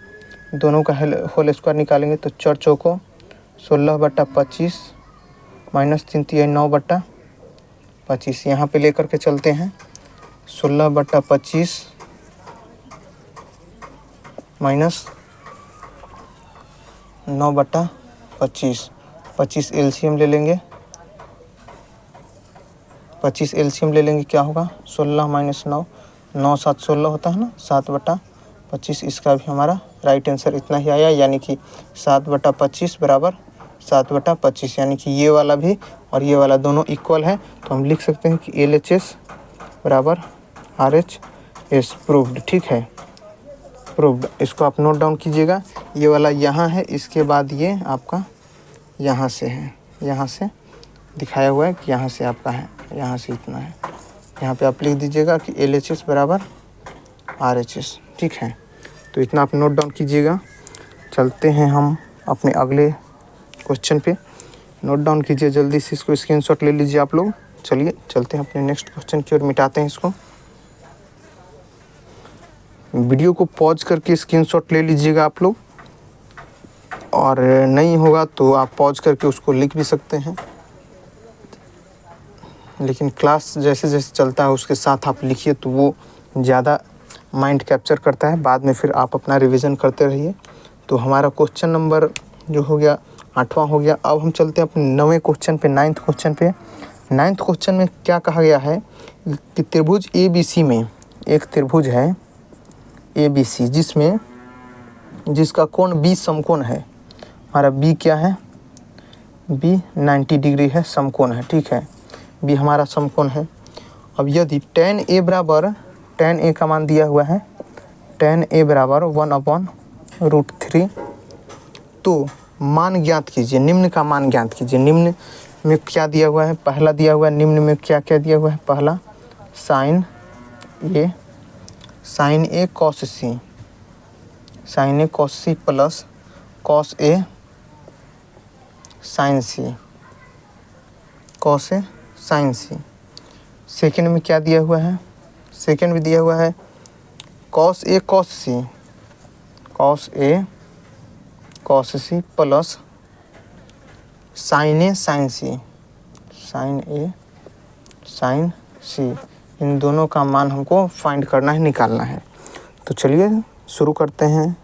दोनों का होल स्क्वायर निकालेंगे तो 4 चौको 16/25 माइनस 3 3 9/25, यहाँ पे लेकर के चलते हैं 16/25 माइनस 9/25, 25 एलसीएम ले लेंगे, 25 एलसीएम ले लेंगे क्या होगा 16 माइनस 9, 9 7 16 होता है ना, 7/25, इसका भी हमारा राइट आंसर इतना ही आया, यानी कि 7/25 बराबर 7/25, यानी कि ये वाला भी और ये वाला दोनों इक्वल है। तो हम लिख सकते हैं कि LHS बराबर RHS प्रूव्ड। ठीक है, प्रूव्ड। इसको आप नोट डाउन कीजिएगा, ये वाला यहाँ है, इसके बाद ये आपका यहाँ से है, यहाँ से दिखाया हुआ है कि यहाँ से आपका है, यहाँ से इतना है, यहाँ पे आप लिख दीजिएगा कि LHS बराबर RHS। ठीक है, तो इतना आप नोट डाउन कीजिएगा। चलते हैं हम अपने अगले क्वेश्चन पे, नोट डाउन कीजिए जल्दी से, इसको स्क्रीनशॉट ले लीजिए आप लोग। चलिए चलते हैं अपने नेक्स्ट क्वेश्चन की ओर, मिटाते हैं इसको। वीडियो को पॉज करके स्क्रीनशॉट ले लीजिएगा आप लोग, और नहीं होगा तो आप पॉज करके उसको लिख भी सकते हैं, लेकिन क्लास जैसे जैसे चलता है उसके साथ आप लिखिए तो वो ज़्यादा माइंड कैप्चर करता है, बाद में फिर आप अपना रिवीजन करते रहिए। तो हमारा क्वेश्चन नंबर जो हो गया 8वां हो गया। अब हम चलते हैं अपने 9वें क्वेश्चन पे, 9th क्वेश्चन पे। 9th क्वेश्चन में क्या कहा गया है कि त्रिभुज ABC में एक त्रिभुज है ABC, जिसका कोण B समकोण है। हमारा B क्या है, B 90 डिग्री है, समकोण है। ठीक है, B हमारा समकोण है। अब यदि tan A बराबर, tan A का मान दिया हुआ है, tan A बराबर 1/√3, तो मान ज्ञात कीजिए, निम्न का मान ज्ञात कीजिए। निम्न में क्या दिया हुआ है, पहला दिया हुआ है, निम्न में क्या क्या दिया हुआ है, पहला साइन A cos C, साइन A cos C plus cos A sin C, cos A sin C। Second में क्या दिया हुआ है, सेकेंड में दिया हुआ है cos A cos C, cos A cos C plus sin A sin C, sin A sin C। इन दोनों का मान हमको फाइंड करना है, निकालना है। तो चलिए शुरू करते हैं,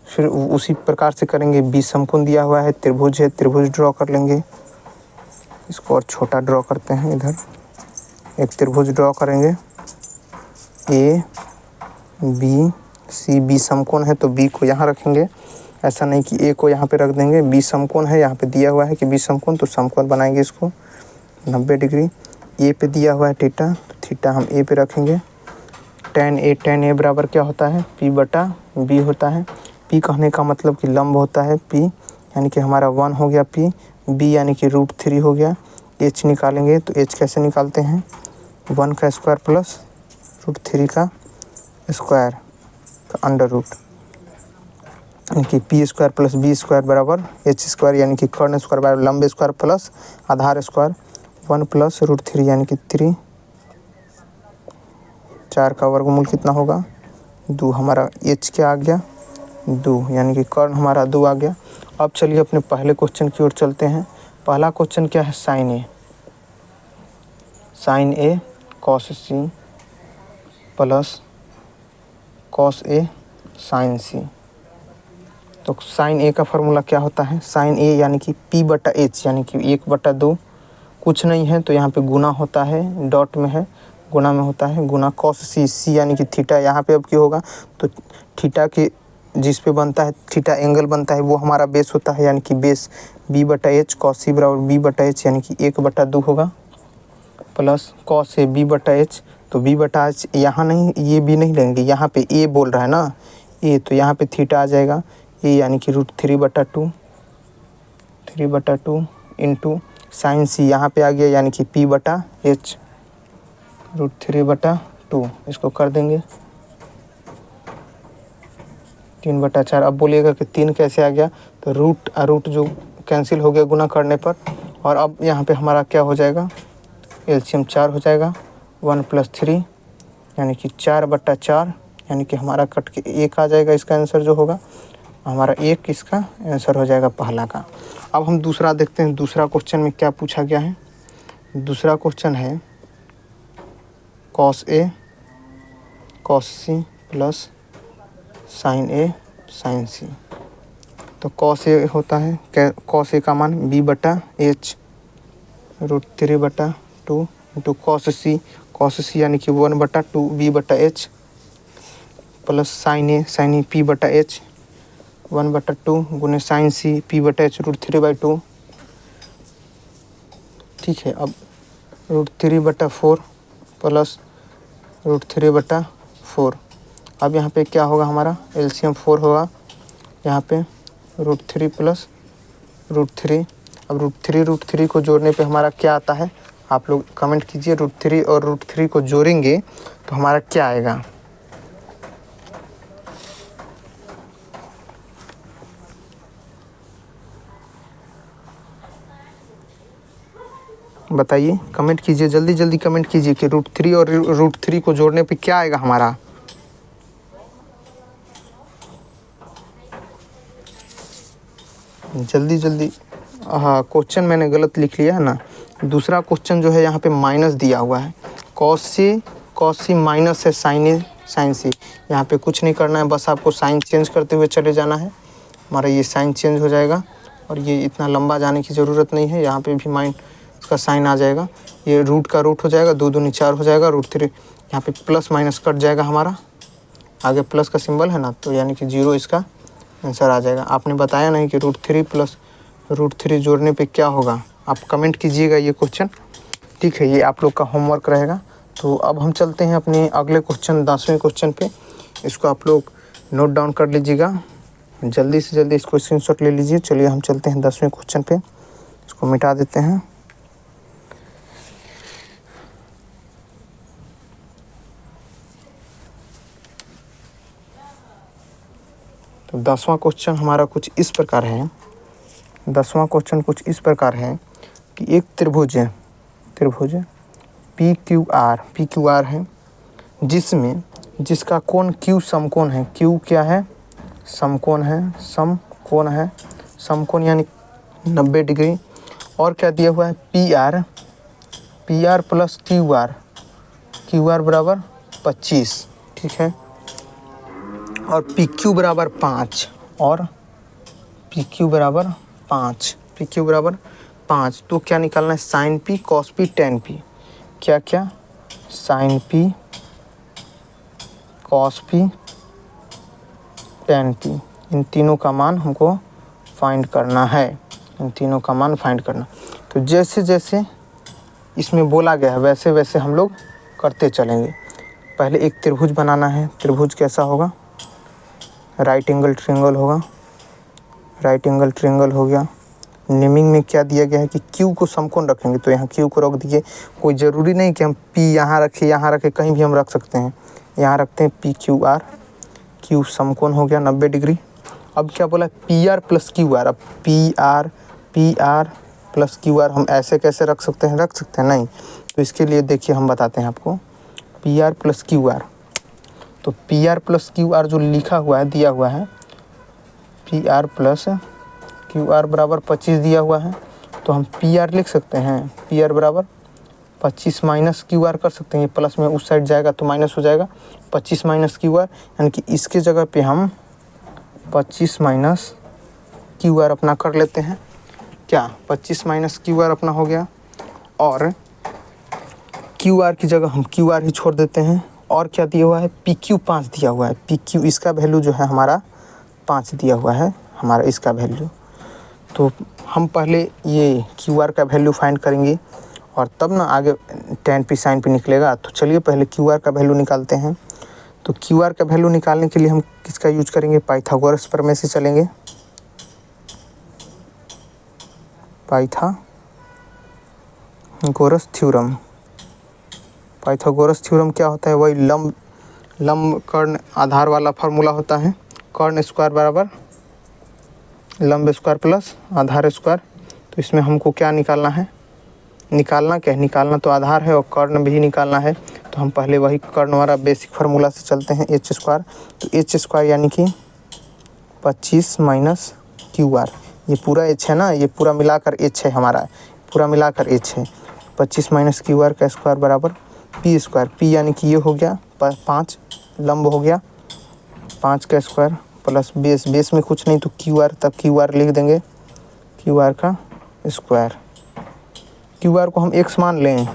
फिर उसी प्रकार से करेंगे। B समकोण दिया हुआ है, त्रिभुज है, त्रिभुज ड्रॉ कर लेंगे। इसको और छोटा ड्रॉ करते हैं, इधर एक त्रिभुज ड्रॉ करेंगे, A B C। B समकोण है तो B को यहाँ रखेंगे, ऐसा नहीं कि A को यहाँ पे रख देंगे। B समकोण है, यहाँ पे दिया हुआ है कि B समकोण, तो समकोण बनाएंगे इसको 90 डिग्री। A पे दिया हुआ है थीटा, तो थीटा हम A पे रखेंगे। tan A बराबर क्या होता है, P/B होता है। P कहने का मतलब कि लंब होता है, P यानी कि हमारा 1 हो गया P, B यानी कि √3 हो गया। H निकालेंगे तो H कैसे निकालते हैं, 1 का स्क्वायर प्लस √3 का स्क्वायर का अंडर रूट, यानी कि P² प्लस B² बराबर H², यानी कि कर्ण स्क्वायर बराबर लंब स्क्वायर प्लस आधार स्क्वायर, 1 प्लस √3 यानी कि 3, 4 का वर्गमूल कितना होगा 2। हमारा H क्या आ गया 2, यानी कि कर्ण हमारा 2 आ गया। अब चलिए अपने पहले क्वेश्चन की ओर चलते हैं। पहला क्वेश्चन क्या है, sine A cos C plus cos A sin C। तो साइन A का फार्मूला क्या होता है, साइन A यानी कि P/H, यानी कि 1/2, कुछ नहीं है तो यहाँ पे गुना होता है, डॉट में है, गुना में होता है, गुना cos C, C यानी कि थीटा। यहाँ पे अब क्या होगा, तो थीटा के जिस पे बनता है थीटा एंगल बनता है वो हमारा बेस होता है, यानी कि बेस B/H, cos C बराबर B/H यानी कि 1/2 होगा, प्लस cos A B/H। तो B/H यहाँ नहीं, ये भी नहीं लेंगे, यहाँ पे A बोल रहा है ना, A, तो यहाँ पे थीटा आ जाएगा A यानी कि √3/2 इंटू साइन C यहाँ पे आ गया, यानी कि P/H √3/2। इसको कर देंगे 3/4। अब बोलिएगा कि 3 कैसे आ गया, तो रूट जो कैंसिल हो गया गुना करने पर, और अब यहाँ पे हमारा क्या हो जाएगा एलसीएम 4 हो जाएगा, 1 + 3 यानी कि 4/4, यानी कि हमारा कट के 1 आ जाएगा। इसका आंसर जो होगा हमारा 1 इसका आंसर हो जाएगा पहला का। अब हम दूसरा देखते हैं, दूसरा क्वेश्चन में क्या पूछा गया है। दूसरा क्वेश्चन है cos A cos C plus sin A sin C। तो cos A होता है, cos A का मान B/H √3/2 इंटू cos C यानी कि 1/2 B/H plus sin A P/H 1/2 गुने sin C P/H √3/2। ठीक है, अब √3/4 प्लस √3/4। अब यहाँ पे क्या होगा, हमारा एलसीएम 4 होगा, यहाँ पे √3 प्लस √3। अब √3 को जोड़ने पे हमारा क्या आता है, आप लोग कमेंट कीजिए। √3 और √3 को जोड़ेंगे तो हमारा क्या आएगा। बताइए, कमेंट कीजिए, जल्दी जल्दी कमेंट कीजिए कि √3 और √3 को जोड़ने पे क्या आएगा हमारा। जल्दी जल्दी। हाँ, क्वेश्चन मैंने गलत लिख लिया है ना। दूसरा क्वेश्चन जो है यहाँ पे माइनस दिया हुआ है, cos C माइनस है sin C। यहाँ पे कुछ नहीं करना है, बस आपको साइन चेंज करते हुए चले जाना है। हमारा ये साइन चेंज हो जाएगा और ये इतना लंबा जाने की ज़रूरत नहीं है। यहाँ पे भी इसका साइन आ जाएगा, ये रूट का रूट हो जाएगा, 2 दूनी 4 हो जाएगा, √3 यहाँ पे प्लस माइनस कट जाएगा हमारा, आगे प्लस का सिंबल है ना, तो यानी कि 0 इसका आंसर आ जाएगा। आपने बताया नहीं कि √3 प्लस √3 जोड़ने पे क्या होगा, आप कमेंट कीजिएगा ये क्वेश्चन। ठीक है, ये आप लोग का होमवर्क रहेगा। तो अब हम चलते हैं अपने अगले क्वेश्चन, 10वें क्वेश्चन पे। इसको आप लोग नोट डाउन कर लीजिएगा, जल्दी से जल्दी इसको स्क्रीनशॉट ले लीजिए। चलिए हम चलते हैं 10वें क्वेश्चन पे, इसको मिटा देते हैं। तो 10वां क्वेश्चन हमारा कुछ इस प्रकार है। 10वां क्वेश्चन कुछ इस प्रकार है कि एक त्रिभुज पी क्यू आर है, जिसका कोण क्यू समकोण है। क्यू क्या है, समकोण है, समकोण यानी 90 डिग्री। और क्या दिया हुआ है, P R plus Q R बराबर 25। ठीक है, और पी क्यू बराबर 5 और पी क्यू बराबर 5। तो क्या निकालना है, sine P cos P tan P. क्या sine P cos P tan P, इन तीनों का मान हमको फाइंड करना है। तो जैसे जैसे इसमें बोला गया है वैसे वैसे हम लोग करते चलेंगे। पहले एक त्रिभुज बनाना है। त्रिभुज कैसा होगा, राइट एंगल ट्रायंगल हो गया। नेमिंग में क्या दिया गया है कि क्यू को समकोण रखेंगे, तो यहाँ क्यू को रख दीजिए। कोई ज़रूरी नहीं कि हम पी यहाँ रखें, कहीं भी हम रख सकते हैं। यहाँ रखते हैं पी क्यू आर, क्यू समकोण हो गया 90 डिग्री। अब क्या बोला, P R plus Q R. अब P R plus Q R हम ऐसे कैसे रख सकते हैं, नहीं। तो इसके लिए देखिए हम बताते हैं आपको, P R plus Q R. तो P R plus Q R जो लिखा हुआ है, दिया हुआ है, P R plus Q R बराबर 25 दिया हुआ है। तो हम पी आर लिख सकते हैं, पी आर बराबर 25 माइनस क्यू आर कर सकते हैं। ये प्लस में उस साइड जाएगा तो माइनस हो जाएगा, 25 माइनस क्यू आर, यानी कि इसके जगह पे हम 25 माइनस क्यू आर अपना कर लेते हैं। क्या 25 माइनस क्यू आर अपना हो गया, और क्यू आर की जगह हम क्यू आर ही छोड़ देते हैं। और क्या दिया हुआ है, पी क्यू 5 दिया हुआ है। पी क्यू इसका वैल्यू जो है हमारा 5 दिया हुआ है, हमारा इसका वैल्यू। तो हम पहले ये क्यू आर का वैल्यू फाइंड करेंगे और तब ना आगे टेन पी साइन पी निकलेगा। तो चलिए पहले क्यू आर का वैल्यू निकालते हैं। तो क्यू आर का वैल्यू निकालने के लिए हम किसका यूज करेंगे, पाइथागोरस प्रमेय से चलेंगे। पाइथागोरस थ्योरम क्या होता है, वही लंब कर्ण आधार वाला फार्मूला होता है। कर्ण स्क्वायर बराबर लंब स्क्वायर प्लस आधार स्क्वायर। तो इसमें हमको क्या निकालना है, निकालना क्या है, निकालना तो आधार है और कर्ण भी निकालना है। तो हम पहले वही कर्ण वाला बेसिक फार्मूला से चलते हैं, एच स्क्वायर। तो एच स्क्वायर यानी कि 25 माइनस क्यू आर, ये पूरा एच है ना, ये पूरा मिलाकर एच है हमारा, पूरा मिलाकर एच है। 25 माइनस क्यू आर का स्क्वायर बराबर पी स्क्वायर, पी यानी कि ये हो गया 5, लंब हो गया 5 का स्क्वायर प्लस बेस, बेस में कुछ नहीं तो क्यू आर, तब क्यू आर लिख देंगे, क्यू आर का स्क्वायर। क्यू आर को हम एक्स मान लें,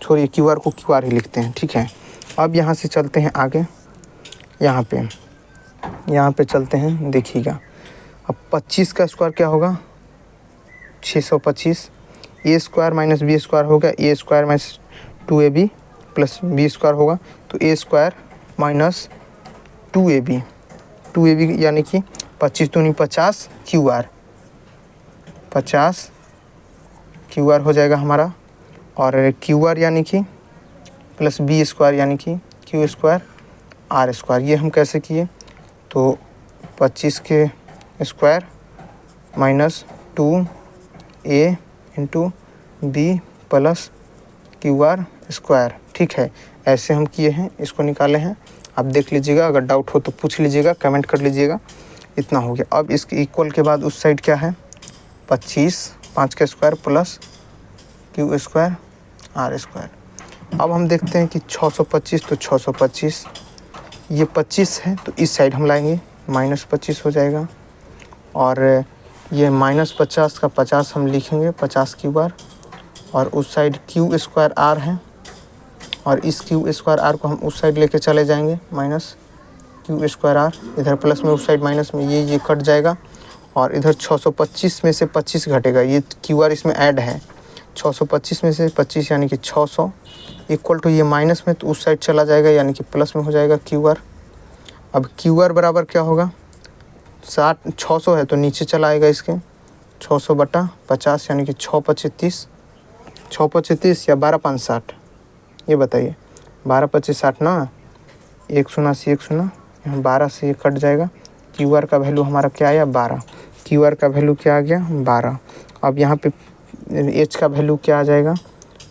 छोड़िए क्यू आर को क्यू आर ही लिखते हैं, ठीक है। अब यहाँ से चलते हैं आगे, यहाँ पे चलते हैं, देखिएगा अब 25 का स्क्वायर क्या होगा 625, A square minus B square हो गया, A square minus 2ab plus B square होगा, तो ए स्क्वायर माइनस 2ab यानी कि 25 दूनी 50 क्यू आर, 50 क्यू आर हो जाएगा हमारा, और क्यू आर यानी कि प्लस बी स्क्वायर यानी कि क्यू स्क्वायर आर स्क्वायर। ये हम कैसे किए, तो 25 के square minus 2a into B plus Q R square, ठीक है। ऐसे हम किए हैं, इसको निकाले हैं, आप देख लीजिएगा, अगर डाउट हो तो पूछ लीजिएगा, कमेंट कर लीजिएगा। इतना हो गया। अब इसके इक्वल के बाद उस साइड क्या है 25, 5 का square plus Q square R square. अब हम देखते हैं कि 625, तो 625 ये 25 है तो इस साइड हम लाएंगे, माइनस 25 हो जाएगा, और ये माइनस 50 का 50 हम लिखेंगे, 50 क्यू आर, और उस साइड क्यू स्क्वायर आर है, और इस क्यू स्क्वायर आर को हम उस साइड लेके चले जाएंगे, माइनस क्यू स्क्वायर आर, इधर प्लस में उस साइड माइनस में, ये कट जाएगा, और इधर 625 में से 25 घटेगा, ये क्यू आर इसमें ऐड है, 625 में से 25 यानी कि 600 इक्वल टू ये माइनस में तो उस साइड चला जाएगा, यानी कि प्लस में हो जाएगा क्यू आर। अब क्यू आर बराबर क्या होगा 600 है तो नीचे चला आएगा इसके, 600 बटा 50 यानी कि 625 या 12×5 = 60, ये बताइए 12×25 = 60 ना, 1 शून्य से 1 शून्य, यहाँ 12 से ये कट जाएगा, क्यू आर का वैल्यू हमारा क्या आया 12, क्यू आर का वैल्यू क्या आ गया 12। अब यहाँ पे एच का वैल्यू क्या आ जाएगा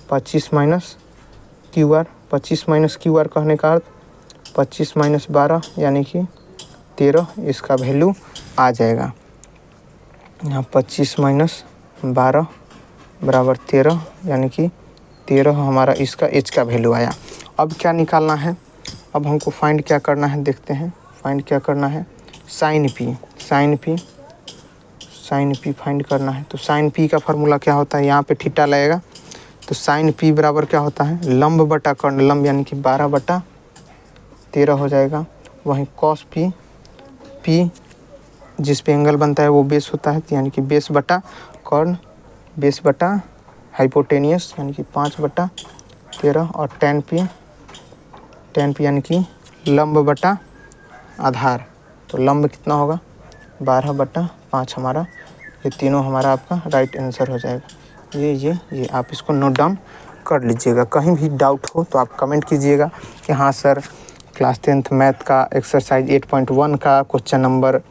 25 minus Q R, 25 minus Q R कहने का अर्थ 25 माइनस 12 यानी कि 13, इसका वैल्यू आ जाएगा। यहाँ 25 माइनस 12 बराबर 13 यानी कि 13 हमारा इसका एच का वैल्यू आया। अब क्या निकालना है, अब हमको फाइंड क्या करना है, देखते हैं फाइंड क्या करना है, साइन पी फाइंड करना है। तो साइन पी का फार्मूला क्या होता है, यहाँ पे थीटा लगेगा, तो साइन पी बराबर क्या होता है लंब बटा कर्ण, लंब यानी कि 12/13 हो जाएगा। वहीं कॉस पी जिस पे एंगल बनता है वो बेस होता है, यानी कि बेस बटा कर्ण, बेस बटा हाइपोटेनियस यानी कि 5/13, और tan पी यानी कि लंब बटा आधार, तो लंब कितना होगा 12/5 हमारा, ये तीनों हमारा आपका राइट आंसर हो जाएगा। ये आप इसको नोट डाउन कर लीजिएगा। कहीं भी डाउट हो तो आप कमेंट कीजिएगा कि हाँ सर क्लास 10th मैथ का एक्सरसाइज 8.1 का क्वेश्चन नंबर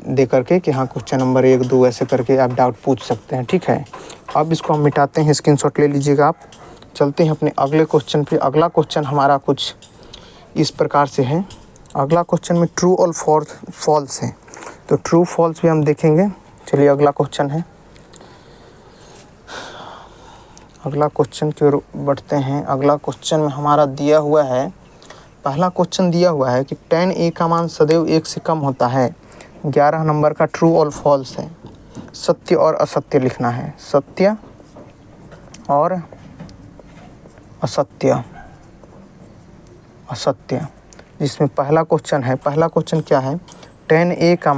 दे करके कि हाँ क्वेश्चन नंबर 1, 2 ऐसे करके आप डाउट पूछ सकते हैं, ठीक है। अब इसको हम मिटाते हैं, स्क्रीनशॉट ले लीजिएगा आप। चलते हैं अपने अगले क्वेश्चन पे। अगला क्वेश्चन हमारा कुछ इस प्रकार से है, अगला क्वेश्चन में ट्रू और फॉल्स है, तो ट्रू फॉल्स भी हम देखेंगे। चलिए अगला क्वेश्चन है, अगला क्वेश्चन की ओर बढ़ते हैं। अगला क्वेश्चन में हमारा दिया हुआ है, पहला क्वेश्चन दिया हुआ है कि tan a का मान सदैव 1 से कम होता है। 11 नंबर का ट्रू और फॉल्स है, सत्य और असत्य लिखना है, सत्य और असत्य। जिसमें पहला क्वेश्चन है, पहला क्वेश्चन क्या है, tan a का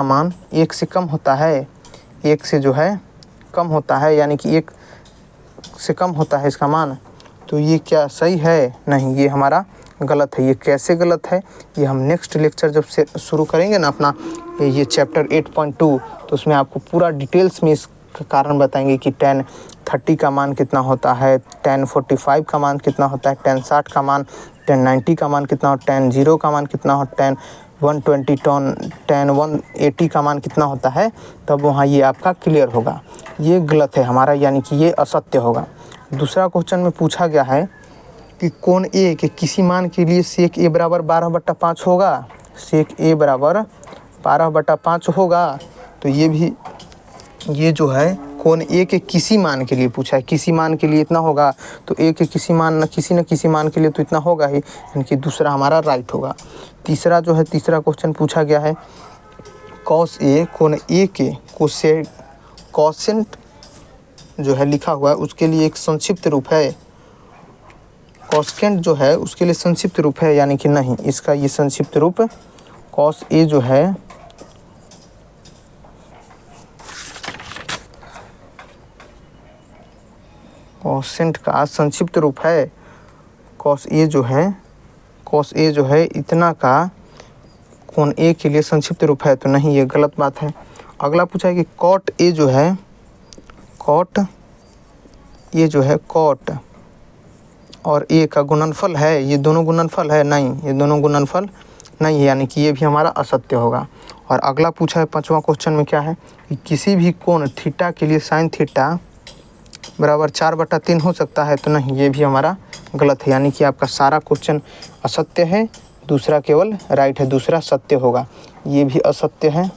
मान 1 से कम होता है, 1 से जो है कम होता है, यानी कि 1 से कम होता है इसका मान, तो ये क्या सही है, नहीं ये हमारा गलत है। ये कैसे गलत है ये हम नेक्स्ट लेक्चर जब से शुरू करेंगे ना अपना ये चैप्टर 8.2, तो उसमें आपको पूरा डिटेल्स में इसका कारण बताएंगे कि tan 30 का मान कितना होता है, tan 45 का मान कितना होता है, tan 60 का मान, tan 90 का मान कितना हो, tan 0 का मान कितना हो, tan 120 10 180 का मान कितना होता है, तब वहाँ ये आपका क्लियर होगा। ये गलत है हमारा, यानी कि ये असत्य होगा। दूसरा क्वेश्चन में पूछा गया है कि कोण ए के किसी मान के लिए सेक ए बराबर 12/5 होगा। सेक ए बराबर 12/5 होगा। तो ये भी, ये जो है कोण ए के किसी मान के लिए पूछा है, किसी मान के लिए इतना होगा, तो ए के किसी न किसी मान के लिए तो इतना होगा ही, यानी कि दूसरा हमारा राइट होगा। तीसरा जो है, तीसरा क्वेश्चन पूछा गया है कॉस ए, कोण ए के कोसेंट जो है लिखा हुआ है उसके लिए एक संक्षिप्त रूप है। कॉसेंट जो है उसके लिए संक्षिप्त रूप है, यानी कि नहीं, इसका ये संक्षिप्त रूप कॉस ए जो है कोसेंट का संक्षिप्त रूप है। कॉस ए जो है इतना का कोण ए के लिए संक्षिप्त रूप है, तो नहीं, ये गलत बात है। अगला पूछा है कि कॉट ए जो है, कॉट ए जो है कॉट और ए का गुणनफल है, ये दोनों गुणनफल है, नहीं, ये दोनों गुणनफल नहीं है, यानी कि ये भी हमारा असत्य होगा। और अगला पूछा है पांचवा क्वेश्चन में क्या है कि किसी भी कोण थीटा के लिए साइन थीटा बराबर 4/3 हो सकता है, तो नहीं, ये भी हमारा गलत है, यानी कि आपका सारा क्वेश्चन असत्य है, दूसरा केवल राइट है, दूसरा सत्य होगा। ये भी असत्य है,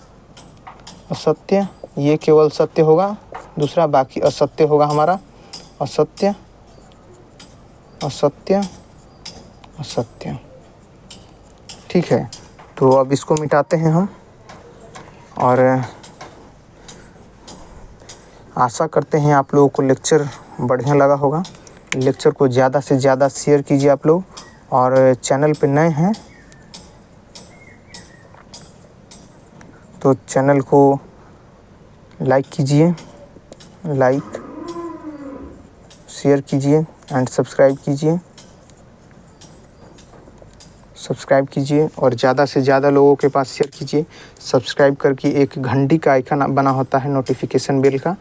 असत्य, ये केवल सत्य होगा, दूसरा बाकी असत्य होगा हमारा, असत्य असत्य असत्य। ठीक है, तो अब इसको मिटाते हैं हम, और आशा करते हैं आप लोगों को लेक्चर बढ़िया लगा होगा। लेक्चर को ज़्यादा से ज़्यादा शेयर कीजिए आप लोग, और चैनल पे नए हैं तो चैनल को लाइक कीजिए, लाइक शेयर कीजिए एंड सब्सक्राइब कीजिए, और ज़्यादा से ज़्यादा लोगों के पास शेयर कीजिए। सब्सक्राइब करके एक घंटी का आइकन बना होता है नोटिफिकेशन बेल का,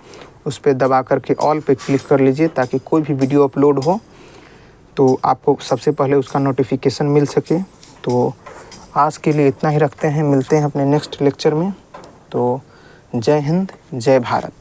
उस पर दबा करके ऑल पे क्लिक कर लीजिए, ताकि कोई भी वीडियो अपलोड हो तो आपको सबसे पहले उसका नोटिफिकेशन मिल सके। तो आज के लिए इतना ही रखते हैं, मिलते हैं अपने नेक्स्ट लेक्चर में। तो जय हिंद, जय भारत।